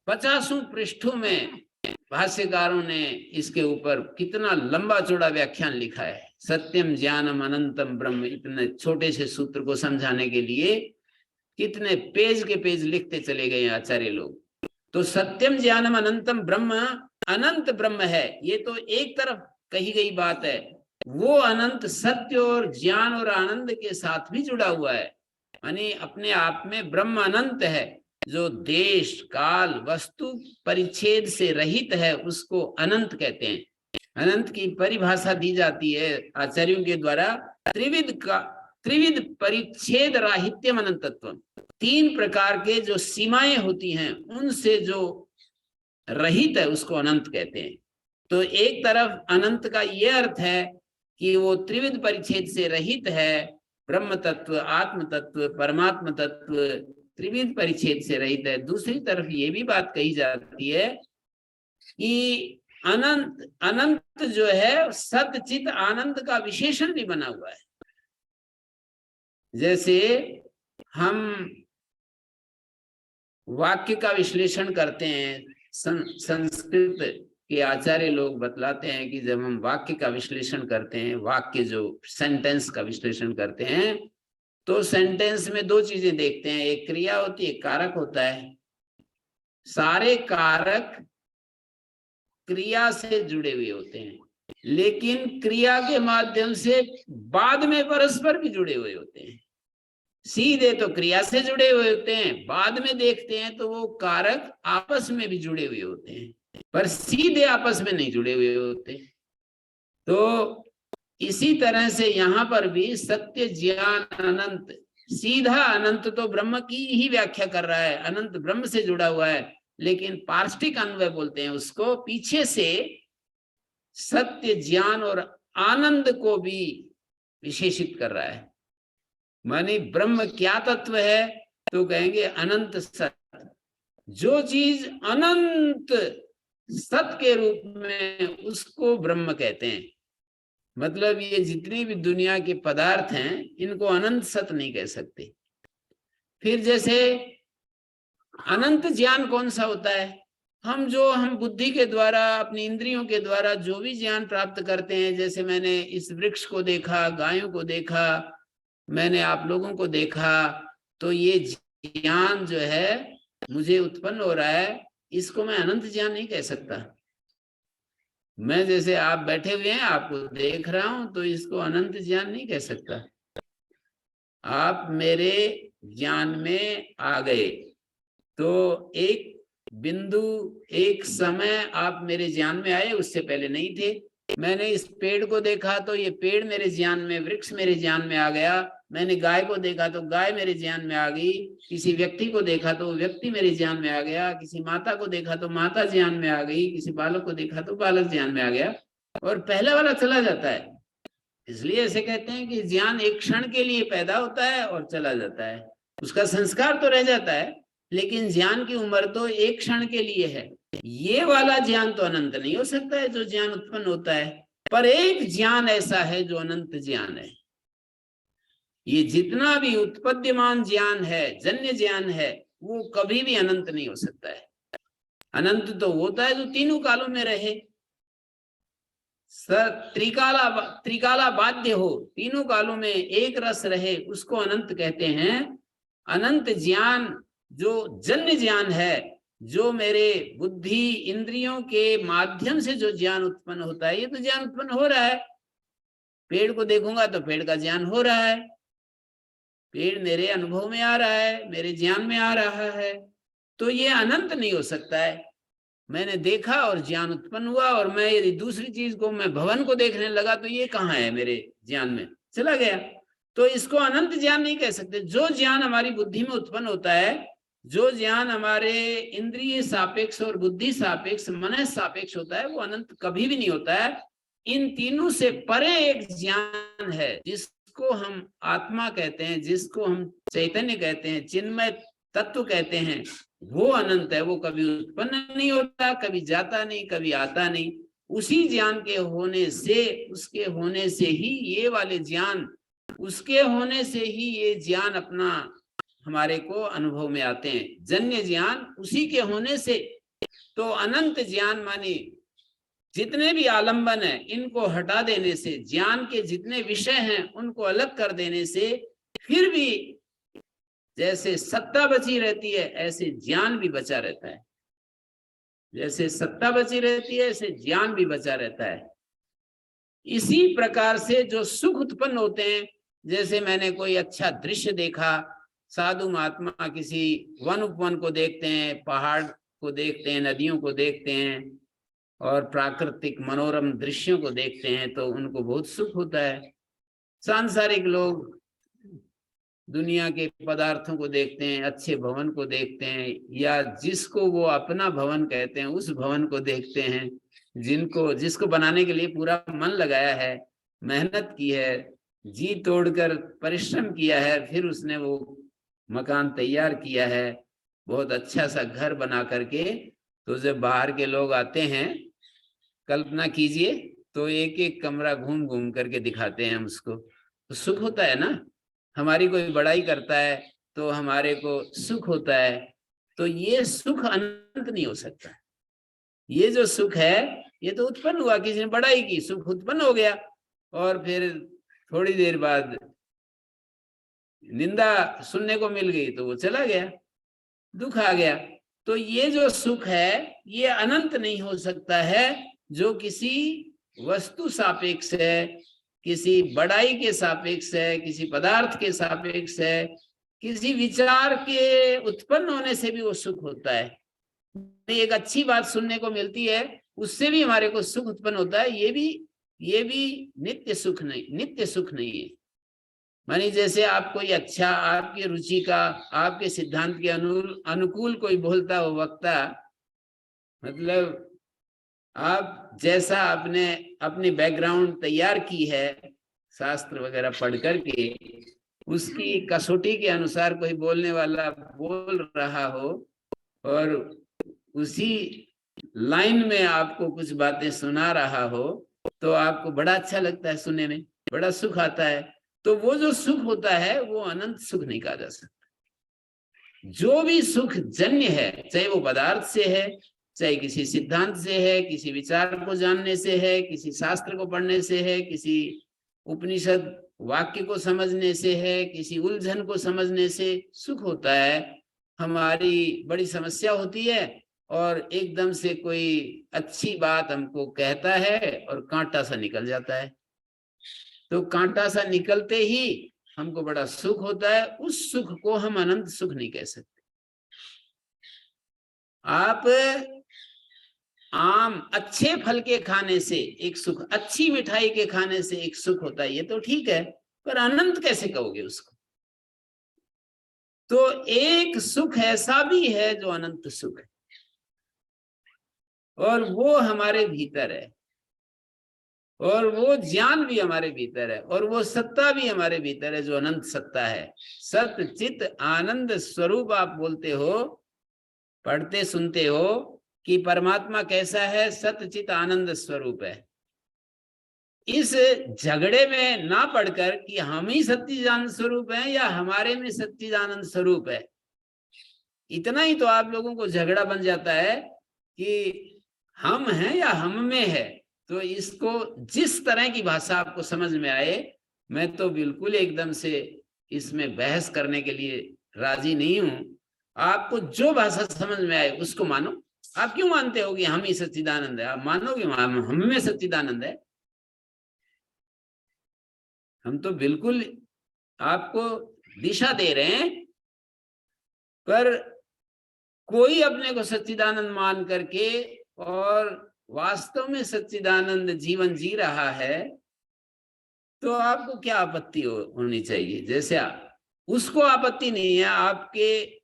50 पृष्ठों में भाष्यकारों ने इसके ऊपर कितना लंबा चौड़ा व्याख्यान लिखा है। सत्यम ज्ञानम अनंतम ब्रह्म, इतने छोटे से सूत्र को समझाने के लिए कितने पेज के पेज लिखते चले गए आचार्य लोग। तो सत्यम ज्ञानम अनंतम ब्रह्म, अनंत ब्रह्म है, ये तो एक तरफ कही गई बात है। वो अनंत सत्य और ज्ञान और आनंद के साथ भी जुड़ा हुआ है, यानी अपने आप में ब्रह्म अनंत है। जो देश काल वस्तु परिच्छेद से रहित है, उसको अनंत कहते हैं। अनंत की परिभाषा दी जाती है आचार्यों के द्वारा, त्रिविध परिच्छेद राहित्यम अनंतत्व। 3 प्रकार के जो सीमाएं होती हैं, उनसे जो रहित है, उसको अनंत कहते हैं। तो एक तरफ अनंत का ये अर्थ है कि वो त्रिविध परिच्छेद से रहित है, ब्रह्म तत्व, आत्म तत्व, परमात्म तत्व त्रिविध परिच्छेद से रहित है। दूसरी तरफ ये भी बात कही जाती है कि अनंत जो है सत चित आनंद का विशेषण भी बना हुआ है। जैसे हम वाक्य का विश्लेषण करते हैं, संस्कृत के आचार्य लोग बतलाते हैं कि जब हम वाक्य का विश्लेषण करते हैं, वाक्य जो सेंटेंस का विश्लेषण करते हैं, तो सेंटेंस में 2 चीजें देखते हैं, एक क्रिया होती है, एक कारक होता है। सारे कारक क्रिया से जुड़े हुए होते हैं, लेकिन क्रिया के माध्यम से बाद में परस्पर भी जुड़े हुए होते हैं। सीधे तो क्रिया से जुड़े हुए होते हैं, बाद में देखते हैं तो वो कारक आपस में भी जुड़े हुए होते हैं, पर सीधे आपस में नहीं जुड़े हुए होते। तो इसी तरह से यहाँ पर भी सत्य ज्ञान अनंत, सीधा अनंत तो ब्रह्म की ही व्याख्या कर रहा है, अनंत ब्रह्म से जुड़ा हुआ है, लेकिन पार्ष्टिक अन्वय बोलते हैं उसको, पीछे से सत्य ज्ञान और आनंद को भी विशेषित कर रहा है। माने ब्रह्म क्या तत्व है, तो कहेंगे अनंत सत्य। जो चीज अनंत सत्य के रूप में, उसको ब्रह्म कहते हैं। मतलब ये जितनी भी दुनिया के पदार्थ हैं, इनको अनंत सत्य नहीं कह सकते। फिर जैसे अनंत ज्ञान कौन सा होता है, हम बुद्धि के द्वारा, अपनी इंद्रियों के द्वारा जो भी ज्ञान प्राप्त करते हैं, जैसे मैंने इस वृक्ष को देखा, गायों को देखा, मैंने आप लोगों को देखा, तो ये ज्ञान जो है मुझे उत्पन्न हो रहा है, इसको मैं अनंत ज्ञान नहीं कह सकता। मैं जैसे आप बैठे हुए हैं, आपको देख रहा हूं, तो इसको अनंत ज्ञान नहीं कह सकता। आप मेरे ज्ञान में आ गए, तो एक बिंदु, एक समय आप मेरे ज्ञान में आए, उससे पहले नहीं थे। मैंने इस पेड़ को देखा तो ये पेड़ मेरे ज्ञान में, वृक्ष मेरे ज्ञान में आ गया। मैंने गाय को देखा तो गाय मेरे ज्ञान में आ गई। किसी व्यक्ति को देखा तो व्यक्ति मेरे ज्ञान में आ गया। किसी माता को देखा तो माता ज्ञान में आ गई। किसी बालक को देखा तो बालक ज्ञान में आ गया, और पहला वाला चला जाता है। इसलिए ऐसे कहते हैं कि ज्ञान एक क्षण के लिए पैदा होता है और चला जाता है, उसका संस्कार तो रह जाता है, लेकिन ज्ञान की उम्र तो एक क्षण के लिए है। ये वाला ज्ञान तो अनंत नहीं हो सकता है जो ज्ञान उत्पन्न होता है, पर एक ज्ञान ऐसा है जो अनंत ज्ञान है। ये जितना भी उत्पद्यमान ज्ञान है, जन्य ज्ञान है, वो कभी भी अनंत नहीं हो सकता है। अनंत तो होता है जो तीनों कालों में रहे। त्रिकाला बाध्य हो, तीनों कालों में एक रस रहे, उसको अनंत कहते हैं। अनंत ज्ञान जो जन्य ज्ञान है, जो मेरे बुद्धि इंद्रियों के माध्यम से जो ज्ञान उत्पन्न होता है, ये तो ज्ञान उत्पन्न हो रहा है। पेड़ को देखूंगा तो पेड़ का ज्ञान हो रहा है, पेड़ मेरे अनुभव में आ रहा है, मेरे ज्ञान में आ रहा है। तो ये अनंत नहीं हो सकता है। मैंने देखा और ज्ञान उत्पन्न हुआ, और मैं यदि दूसरी चीज को, मैं भवन को देखने लगा, तो ये कहाँ है, मेरे ज्ञान में चला गया। तो इसको अनंत ज्ञान नहीं कह सकते। जो ज्ञान हमारी बुद्धि में उत्पन्न होता है, जो ज्ञान हमारे इंद्रिय सापेक्ष और बुद्धि सापेक्ष, मन सापेक्ष होता है, वो अनंत कभी भी नहीं होता है। इन तीनों से परे एक ज्ञान है जिसको हम आत्मा कहते हैं, जिसको हम चैतन्य कहते हैं, चिन्मय तत्व कहते हैं, वो अनंत है। वो कभी उत्पन्न नहीं होता, कभी जाता नहीं, कभी आता नहीं। उसी ज्ञान के होने से, उसके होने से ही ये वाले ज्ञान, उसके होने से ही ये ज्ञान अपना हमारे को अनुभव में आते हैं। जन्य ज्ञान उसी के होने से। तो अनंत ज्ञान माने जितने भी आलंबन है, इनको हटा देने से, ज्ञान के जितने विषय हैं उनको अलग कर देने से, फिर भी जैसे सत्ता बची रहती है, ऐसे ज्ञान भी बचा रहता है। जैसे सत्ता बची रहती है, ऐसे ज्ञान भी बचा रहता है। इसी प्रकार से जो सुख उत्पन्न होते हैं, जैसे मैंने कोई अच्छा दृश्य देखा, साधु महात्मा किसी वन उपवन को देखते हैं, पहाड़ को देखते हैं, नदियों को देखते हैं, और प्राकृतिक मनोरम दृश्यों को देखते हैं, तो उनको बहुत सुख होता है। सांसारिक लोग दुनिया के पदार्थों को देखते हैं, अच्छे भवन को देखते हैं, या जिसको वो अपना भवन कहते हैं, उस भवन को देखते हैं, जिसको बनाने के लिए पूरा मन लगाया है, मेहनत की है, जी तोड़कर परिश्रम किया है, फिर उसने वो मकान तैयार किया है, बहुत अच्छा सा घर बना करके। तो जब बाहर के लोग आते हैं, कल्पना कीजिए, तो एक एक कमरा घूम घूम करके दिखाते हैं हम उसको, तो सुख होता है ना। हमारी कोई बड़ाई करता है तो हमारे को सुख होता है। तो ये सुख अनंत नहीं हो सकता। ये जो सुख है, ये तो उत्पन्न हुआ, किसी ने बड़ाई की, सुख उत्पन्न हो गया, और फिर थोड़ी देर बाद निंदा सुनने को मिल गई तो वो चला गया, दुख आ गया। तो ये जो सुख है, ये अनंत नहीं हो सकता है, जो किसी वस्तु सापेक्ष है, किसी बड़ाई के सापेक्ष है, किसी पदार्थ के सापेक्ष है, किसी विचार के उत्पन्न होने से भी वो सुख होता है। एक अच्छी बात सुनने को मिलती है, उससे भी हमारे को सुख उत्पन्न होता है। ये भी नित्य सुख नहीं है। मानी जैसे आप कोई अच्छा, आपकी रुचि का, आपके सिद्धांत के अनुकूल कोई बोलता हो वक्ता, मतलब आप जैसा आपने अपनी बैकग्राउंड तैयार की है, शास्त्र वगैरह पढ़ करके, उसकी कसौटी के अनुसार कोई बोलने वाला बोल रहा हो, और उसी लाइन में आपको कुछ बातें सुना रहा हो, तो आपको बड़ा अच्छा लगता है, सुनने में बड़ा सुख आता है। तो वो जो सुख होता है, वो अनंत सुख नहीं कहा जा सकता। जो भी सुख जन्य है, चाहे वो पदार्थ से है, चाहे किसी सिद्धांत से है, किसी विचार को जानने से है, किसी शास्त्र को पढ़ने से है, किसी उपनिषद वाक्य को समझने से है, किसी उलझन को समझने से सुख होता है। हमारी बड़ी समस्या होती है, और एकदम से कोई अच्छी बात हमको कहता है और कांटा सा निकल जाता है। तो कांटा सा निकलते ही हमको बड़ा सुख होता है। उस सुख को हम अनंत सुख नहीं कह सकते। आप आम अच्छे फल के खाने से एक सुख, अच्छी मिठाई के खाने से एक सुख होता है, ये तो ठीक है, पर अनंत कैसे कहोगे उसको? तो एक सुख ऐसा भी है जो अनंत सुख है, और वो हमारे भीतर है, और वो ज्ञान भी हमारे भीतर है, और वो सत्ता भी हमारे भीतर है, जो अनंत सत्ता है। सत्य चित आनंद स्वरूप आप बोलते हो, पढ़ते सुनते हो कि परमात्मा कैसा है, सत्य चित आनंद स्वरूप है। इस झगड़े में ना पढ़कर कि हम ही सच्चिदानंद स्वरूप हैं या हमारे में सच्चिदानंद स्वरूप है, इतना ही तो आप लोगों को झगड़ा बन जाता है कि हम हैं या हम में है। तो इसको जिस तरह की भाषा आपको समझ में आए, मैं तो बिल्कुल एकदम से इसमें बहस करने के लिए राजी नहीं हूं। आपको जो भाषा समझ में आए उसको मानो। आप क्यों मानते हो कि हम ही सच्चिदानंद है? आप मानोगे हम में सच्चिदानंद है? हम तो बिल्कुल आपको दिशा दे रहे हैं, पर कोई अपने को सच्चिदानंद मान करके और वास्तव में सच्चिदानंद जीवन जी रहा है, तो आपको क्या आपत्ति होनी चाहिए? जैसे उसको आपत्ति नहीं है, आपके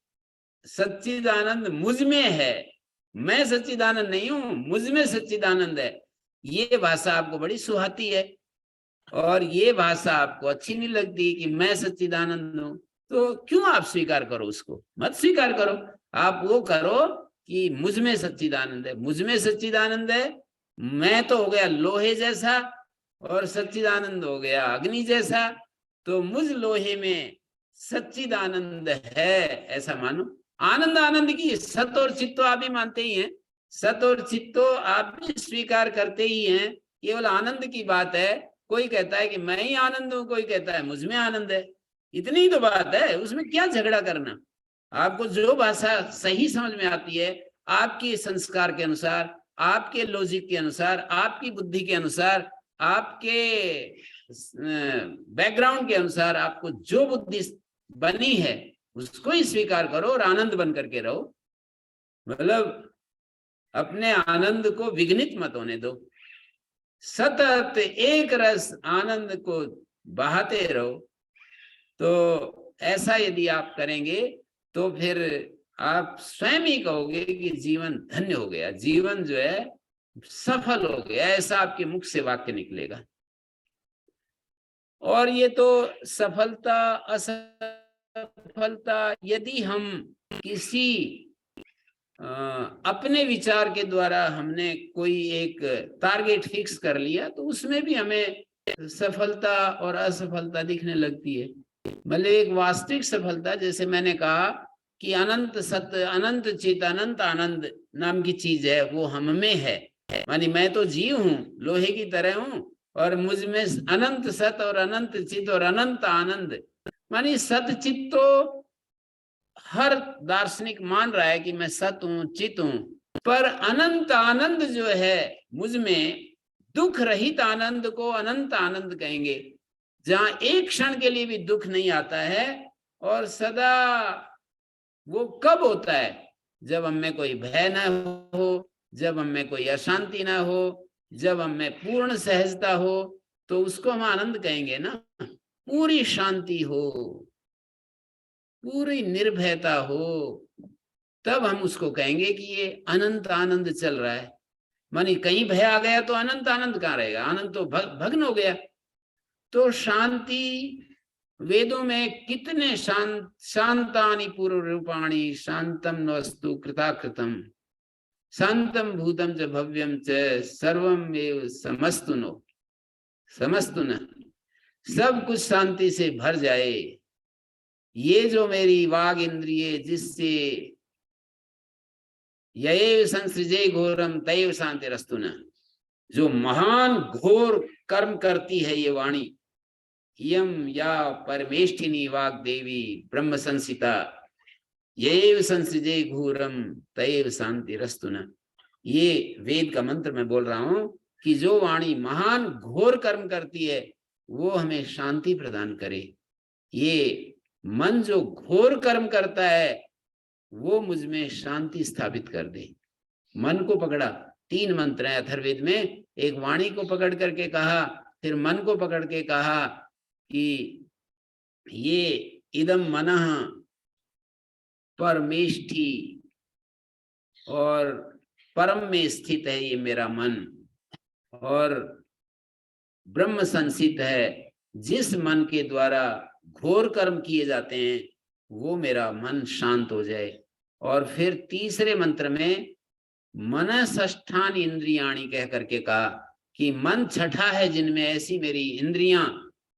सच्चिदानंद मुझ में है, मैं सच्चिदानंद नहीं हूं, मुझ में सच्चिदानंद है। ये भाषा आपको बड़ी सुहाती है और ये भाषा आपको अच्छी नहीं लगती कि मैं सच्चिदानंद हूं। तो क्यों आप स्वीकार करो? उसको मत स्वीकार करो। आप वो करो कि मुझ में सच्चिदानंद है। मुझ में सच्चिदानंद है, मैं तो हो गया लोहे जैसा और सच्चिदानंद हो गया अग्नि जैसा। तो मुझ लोहे में सच्चिदानंद है, ऐसा मानो। आनंद आनंद की सत और चित्त तो आप भी मानते ही हैं, सत और चित्त तो आप भी स्वीकार करते ही हैं। केवल आनंद की बात है, कोई कहता है कि मैं ही आनंद हूं, कोई कहता है मुझ में आनंद है। इतनी ही तो बात है, उसमें क्या झगड़ा करना। आपको जो भाषा सही समझ में आती है, आपके संस्कार के अनुसार, आपके लॉजिक के अनुसार, आपकी बुद्धि के अनुसार, आपके बैकग्राउंड के अनुसार, आपको जो बुद्धि बनी है उसको ही स्वीकार करो और आनंद बन करके रहो। मतलब अपने आनंद को विघ्नित मत होने दो। सतत एक रस आनंद को बहाते रहो। तो ऐसा यदि आप करेंगे तो फिर आप स्वयं ही कहोगे कि जीवन धन्य हो गया, जीवन जो है सफल हो गया, ऐसा आपके मुख से वाक्य निकलेगा। और ये तो सफलता असफलता, यदि हम किसी अपने विचार के द्वारा हमने कोई एक टारगेट फिक्स कर लिया, तो उसमें भी हमें सफलता और असफलता दिखने लगती है। मतलब एक वास्तविक सफलता, जैसे मैंने कहा कि अनंत सत्य, अनंत चित, अनंत आनंद नाम की चीज है, वो हम में है। मानी मैं तो जीव हूं, लोहे की तरह हूं, और मुझ में अनंत सत और अनंत चित और अनंत आनंद। मानी सत चित तो हर दार्शनिक मान रहा है कि मैं सत हूं, चित हूं, पर अनंत आनंद जो है मुझ में, दुख रहित आनंद को अनंत आनंद कहेंगे, जहां एक क्षण के लिए भी दुख नहीं आता है। और सदा वो कब होता है? जब हम में कोई भय ना हो, जब हम में कोई अशांति ना हो, जब हम में पूर्ण सहजता हो, तो उसको हम आनंद कहेंगे ना। पूरी शांति हो, पूरी निर्भयता हो, तब हम उसको कहेंगे कि ये अनंत आनंद चल रहा है। मानी कहीं भय आ गया तो अनंत आनंद कहाँ रहेगा? आनंद तो भग्न हो गया। तो शांति, वेदों में कितने शांतानि पूर्व रूपाणी शांतम नस्तु कृताकृतम शांतम भूतम च भव्यम च सर्वम एव समस्तु नो समस्तु न। सब कुछ शांति से भर जाए। ये जो मेरी वाग इंद्रिय, जिससे यैव संसृजे घोरम तैव शांतिरस्तु न, जो महान घोर कर्म करती है ये वाणी, यम या परमेष्ठिनी वाग देवी ब्रह्म संसिता यैव संसृजे घोरम तैव शांतिरस्तु न। ये वेद का मंत्र मैं बोल रहा हूं कि जो वाणी महान घोर कर्म करती है वो हमें शांति प्रदान करे। ये मन जो घोर कर्म करता है वो मुझ में शांति स्थापित कर दे। मन को पकड़ा, 3 मंत्र हैं अथर्ववेद में। एक वाणी को पकड़ करके कहा, फिर मन को पकड़ के कहा कि ये इदम मनः परमेष्ठि, और परम में स्थित है ये मेरा मन, और ब्रह्म संसित है। जिस मन के द्वारा घोर कर्म किए जाते हैं वो मेरा मन शांत हो जाए। और फिर तीसरे मंत्र में मनसष्ठान इंद्रियाणी कह करके कहा कि मन छठा है जिनमें ऐसी मेरी इंद्रियां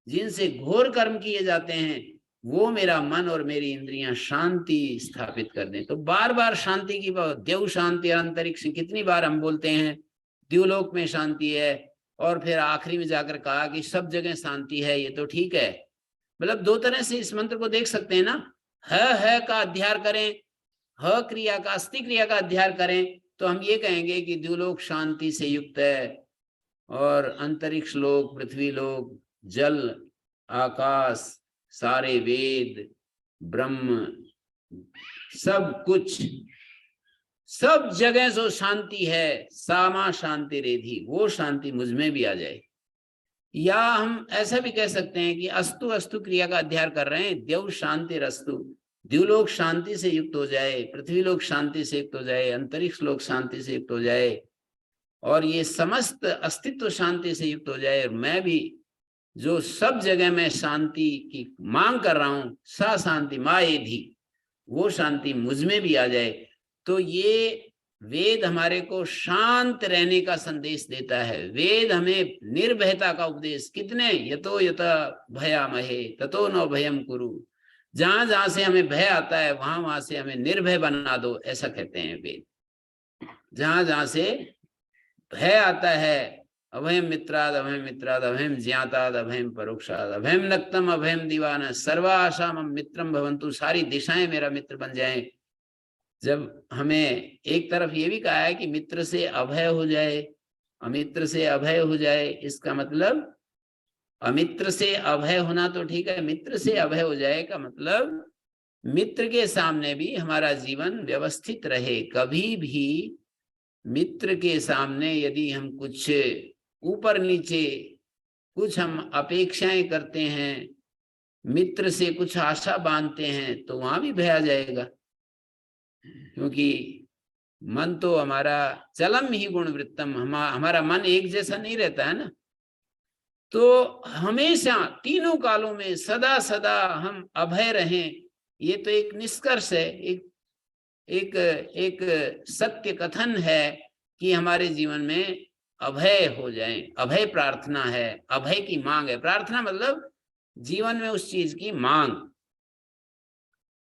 जिनसे घोर कर्म किए जाते हैं, वो मेरा मन और मेरी इंद्रियां शांति स्थापित कर दें। तो बार बार शांति की बात, देव शांति अंतरिक्ष, कितनी बार हम बोलते हैं द्युलोक में शांति है, और फिर आखिरी में जाकर कहा कि सब जगह शांति है। ये तो ठीक है, मतलब दो तरह से इस मंत्र को देख सकते हैं ना। है का अध्ययन करें, ह क्रिया का, अस्ति क्रिया का अध्ययन करें, तो हम ये कहेंगे कि द्युलोक शांति से युक्त है, और अंतरिक्ष लोक, पृथ्वी लोक, जल, आकाश, सारे वेद, ब्रह्म, सब कुछ, सब जगह जो शांति है, सामा शांति रेधि, वो शांति मुझ में भी आ जाए। या हम ऐसा भी कह सकते हैं कि अस्तु अस्तु क्रिया का अध्ययन कर रहे हैं, द्यौ शांति रस्तु, द्युलोक शांति से युक्त हो जाए, पृथ्वी लोक शांति से युक्त हो जाए, अंतरिक्ष लोक शांति से युक्त हो जाए, और ये समस्त अस्तित्व शांति से युक्त हो जाए, और मैं भी जो सब जगह में शांति की मांग कर रहा हूं, सा शांति माएधि, वो शांति मुझ में भी आ जाए। तो ये वेद हमारे को शांत रहने का संदेश देता है। वेद हमें निर्भयता का उपदेश, कितने, यतो यत भयामहे ततो न भयम कुरु, जहां जहां से हमें भय आता है वहां वहां से हमें निर्भय बना दो, ऐसा कहते हैं वेद। जहां जहां से भय आता है, अभयम मित्राद अभयम मित्राद अभयम ज्ञाताद अभयम परोक्षाद अभयम नक्तम अभयम दीवाना सर्वा आशा मम मित्रम भवन्तु, सारी दिशाएं मेरा मित्र बन जाएं। जब हमें एक तरफ ये भी कहा है कि मित्र से अभय हो जाए, अमित्र से अभय हो जाए, इसका मतलब अमित्र से अभय होना तो ठीक है, मित्र से अभय हो जाए का मतलब मित्र के सामने भी हमारा जीवन व्यवस्थित रहे। कभी भी मित्र के सामने यदि हम कुछ ऊपर नीचे, कुछ हम अपेक्षाएं करते हैं, मित्र से कुछ आशा बांधते हैं, तो वहां भी भय आ जाएगा, क्योंकि मन तो हमारा चलम ही गुण वृत्तम, हमारा मन एक जैसा नहीं रहता है ना। तो हमेशा तीनों कालों में सदा सदा हम अभय रहें, ये तो एक निष्कर्ष है, एक सत्य कथन है कि हमारे जीवन में अभय हो जाए। अभय प्रार्थना है, अभय की मांग है। प्रार्थना मतलब जीवन में उस चीज की मांग।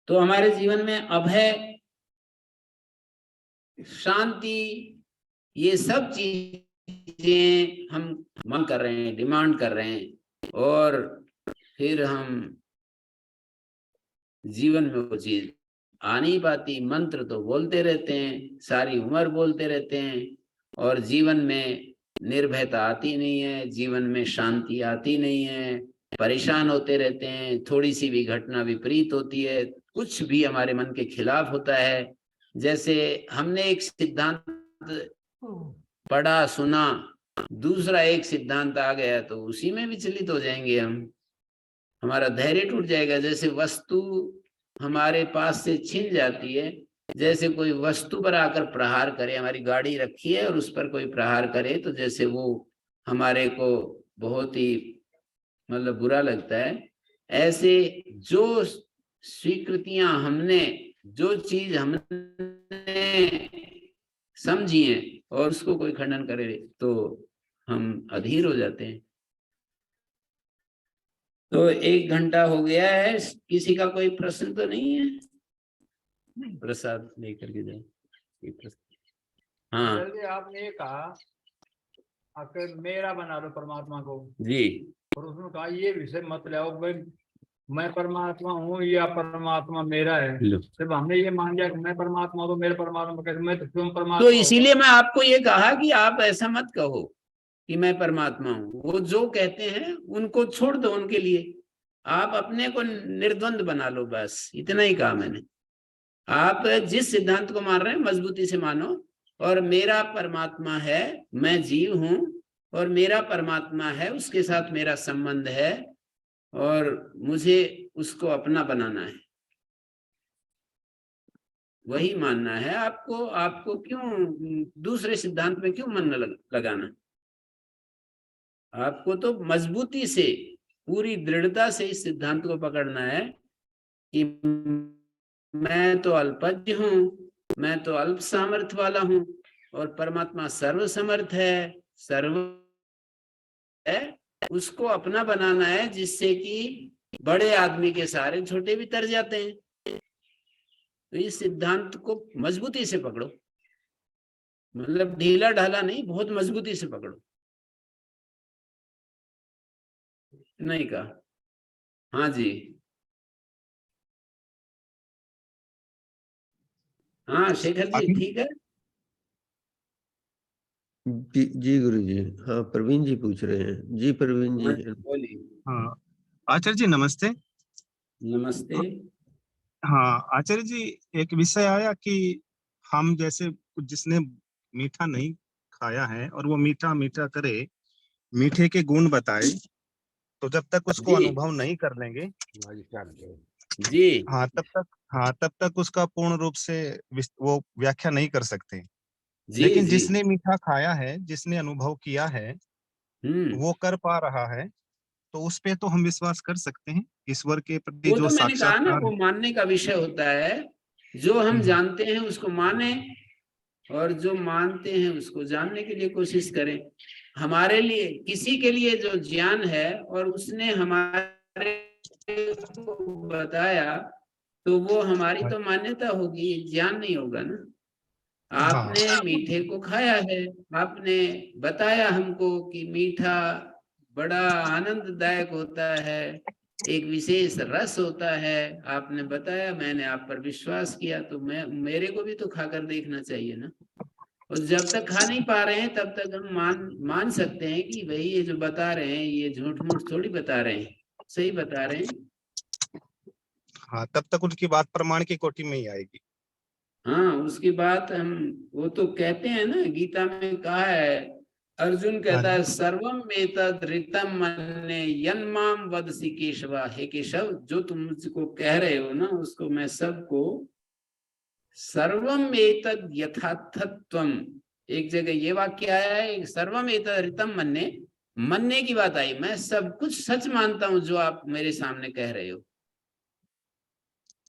तो हमारे जीवन में अभय, शांति, ये सब चीजें हम मांग कर रहे हैं, डिमांड कर रहे हैं, और फिर हम जीवन में वो चीज आ नहीं पाती। मंत्र तो बोलते रहते हैं, सारी उम्र बोलते रहते हैं, और जीवन में निर्भयता आती नहीं है, जीवन में शांति आती नहीं है, परेशान होते रहते हैं। थोड़ी सी भी घटना विपरीत होती है, कुछ भी हमारे मन के खिलाफ होता है। जैसे हमने एक सिद्धांत पढ़ा सुना, दूसरा एक सिद्धांत आ गया, तो उसी में विचलित हो जाएंगे हम, हमारा धैर्य टूट जाएगा। जैसे वस्तु हमारे पास से छिन जाती है, जैसे कोई वस्तु पर आकर प्रहार करे, हमारी गाड़ी रखी है और उस पर कोई प्रहार करे, तो जैसे वो हमारे को बहुत ही मतलब बुरा लगता है, ऐसे जो स्वीकृतियां हमने, जो चीज हमने समझी है, और उसको कोई खंडन करे तो हम अधीर हो जाते हैं। तो 1 घंटा हो गया है, किसी का कोई प्रश्न तो नहीं है? प्रसाद लेकर के जाए। हाँ जल्दी आपने ये कहा आखिर मेरा बना लो परमात्मा को जी, और उसने कहा ये विषय मत ले भाई, मैं परमात्मा हूँ या परमात्मा मेरा है। सिर्फ हमने ये मान लिया कि मैं परमात्मा तो मेरे परमात्मा कैसे, मैं तो स्वयं परमात्मा। तो इसीलिए मैं आपको ये कहा कि आप ऐसा मत कहो कि मैं परमात्मा हूँ। वो जो कहते हैं उनको छोड़ दो, उनके लिए आप अपने को निर्द्वंद बना लो, बस इतना ही कहा मैंने। आप जिस सिद्धांत को मान रहे हैं मजबूती से मानो, और मेरा परमात्मा है, मैं जीव हूं और मेरा परमात्मा है, उसके साथ मेरा संबंध है और मुझे उसको अपना बनाना है, वही मानना है आपको। आपको क्यों दूसरे सिद्धांत में क्यों मन लगाना? आपको तो मजबूती से, पूरी दृढ़ता से इस सिद्धांत को पकड़ना है कि मैं तो अल्पज्ञ हूं, मैं तो अल्प सामर्थ्य वाला हूं, और परमात्मा सर्व समर्थ है, सर्व है। उसको अपना बनाना है, जिससे कि बड़े आदमी के सहारे छोटे भी तर जाते हैं। तो इस सिद्धांत को मजबूती से पकड़ो। मतलब ढीला ढाला नहीं, बहुत मजबूती से पकड़ो। नहीं कहा। हाँ जी, हाँ शेखर जी अभी ठीक है। जी गुरु जी। हाँ प्रवीण जी पूछ रहे हैं। जी प्रवीण हाँ, जी। बोलिए। हाँ आचार्य जी नमस्ते। नमस्ते। हाँ आचार्य जी, एक विषय आया कि हम जैसे जिसने मीठा नहीं खाया है और वो मीठा मीठा करे, मीठे के गुण बताए, तो जब तक उसको जी अनुभव नहीं कर लेंगे, जी तब तक उसका पूर्ण रूप से वो व्याख्या नहीं कर सकते। जी लेकिन जी। जिसने मीठा खाया है, जिसने अनुभव किया है, वो कर पा रहा है, तो उस पे तो हम विश्वास कर सकते हैं। ईश्वर के प्रति वो जो तो मैंने कहा ना, साक्षात्कार वो है। मानने का विषय होता है। जो हम हम्म, जानते हैं उसको माने, और जो मानते हैं उसको जानने के लिए कोशिश करें। हमारे लिए, किसी के लिए जो ज्ञान है और उसने हमारे को बताया, तो वो हमारी तो मान्यता होगी, ज्ञान नहीं होगा ना। हाँ आपने मीठे को खाया है, आपने बताया हमको कि मीठा बड़ा आनंददायक होता है, एक विशेष रस होता है, आपने बताया, मैंने आप पर विश्वास किया, तो मेरे को भी तो खाकर देखना चाहिए ना। और जब तक खा नहीं पा रहे हैं तब तक हम मान सकते हैं कि भाई ये जो बता रहे हैं ये झूठ मूठ थोड़ी बता रहे हैं, सही बता रहे हैं। हाँ, तब तक उनकी बात प्रमाण की कोटि में ही आएगी। हाँ, उसके बाद हम, वो तो कहते हैं ना, गीता में कहा है, अर्जुन हाँ कहता है जी। सर्वम एतद् ऋतम मन्ये यन्माम वदसि केशव। हे केशव, जो तुम मुझको कह रहे हो ना, उसको मैं सबको सर्वम एतद् यथार्थत्वम। एक जगह ये वाक्य आया है, सर्वम एतद् ऋतम मन्ये, मन्ने की बात आई, मैं सब कुछ सच मानता हूं जो आप मेरे सामने कह रहे हो।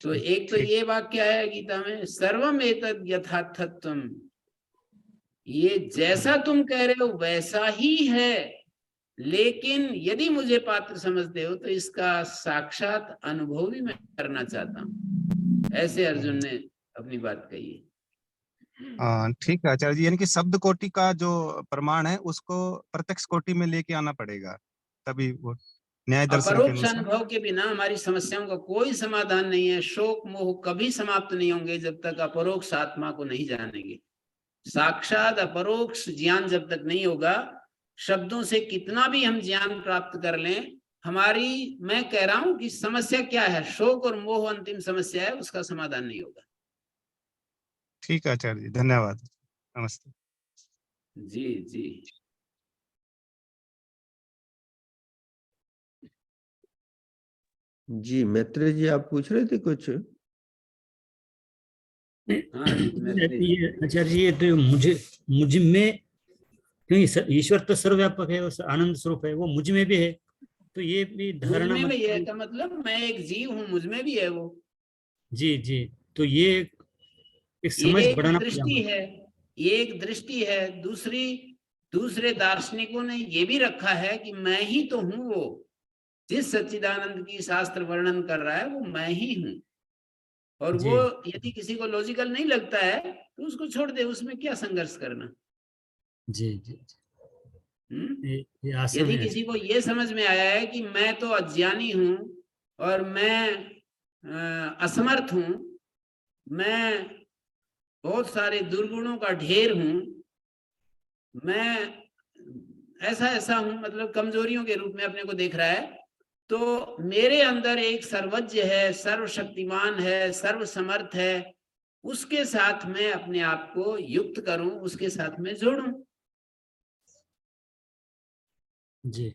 तो एक तो ठीक। ये वाक्य आया गीता में, सर्वम एतद् यथार्थत्वम, ये जैसा तुम कह रहे हो वैसा ही है, लेकिन यदि मुझे पात्र समझते हो तो इसका साक्षात अनुभव भी मैं करना चाहता हूं। ऐसे अर्जुन ने अपनी बात कही है। ठीक है आचार्य जी, यानी कि शब्द कोटि का जो प्रमाण है उसको प्रत्यक्ष कोटि में लेके आना पड़ेगा, तभी वो न्याय दर्शन के अपरोक्ष अनुसार। अनुभव के बिना हमारी समस्याओं का कोई समाधान नहीं है। शोक मोह कभी समाप्त नहीं होंगे जब तक अपरोक्ष आत्मा को नहीं जानेंगे। साक्षात अपरोक्ष ज्ञान जब तक नहीं होगा, शब्दों से कितना भी हम ज्ञान प्राप्त कर लें, हमारी, मैं कह रहा हूं कि समस्या क्या है, शोक और मोह अंतिम समस्या है, उसका समाधान नहीं होगा। ठीक है आचार्य जी, धन्यवाद, नमस्ते। जी जी। जी मैत्रेय जी आप पूछ रहे थे कुछ। हाँ जी, मैत्रेय जी। ये आचार्य जी, ये तो मुझ में, क्योंकि ईश्वर तो सर्वव्यापक है, उस आनंद स्वरूप है, वो मुझ में भी है, तो ये भी मुझ धारणा में भी है मतलब। का मतलब मैं एक जीव हूं, मुझ में भी है वो। जी जी, तो ये एक ये समझ एक बढ़ाना पड़ेगा दृष्टि हमें। है, ये एक दृष्टि है। दूसरी, दूसरे दार्शनिकों ने ये भी रखा है कि मैं ही तो हूं वो, जिस सच्चिदानंद की शास्त्र वर्णन कर रहा है वो मैं ही हूं। और जी वो यदि किसी को लॉजिकल नहीं लगता है तो उसको छोड़ दे, उसमें क्या संघर्ष करना। जी जी, ये आश्रम यदि है। किसी को ये समझ में आया है कि मैं तो अज्ञानी हूं और मैं असमर्थ हूं, मैं बहुत सारे दुर्गुणों का ढेर हूं, मैं ऐसा ऐसा हूं, मतलब कमजोरियों के रूप में अपने को देख रहा है, तो मेरे अंदर एक सर्वज्ञ है, सर्वशक्तिमान है, सर्वसमर्थ है, उसके साथ मैं अपने आप को युक्त करूं, उसके साथ में जोड़ूं। जी,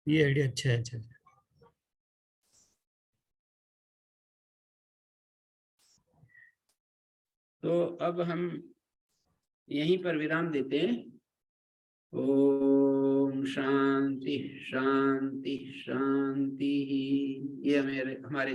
ये आइडिया अच्छा है। अच्छा, तो अब हम यहीं पर विराम देते हैं। ओम शांति शांति शांति। ये हमारे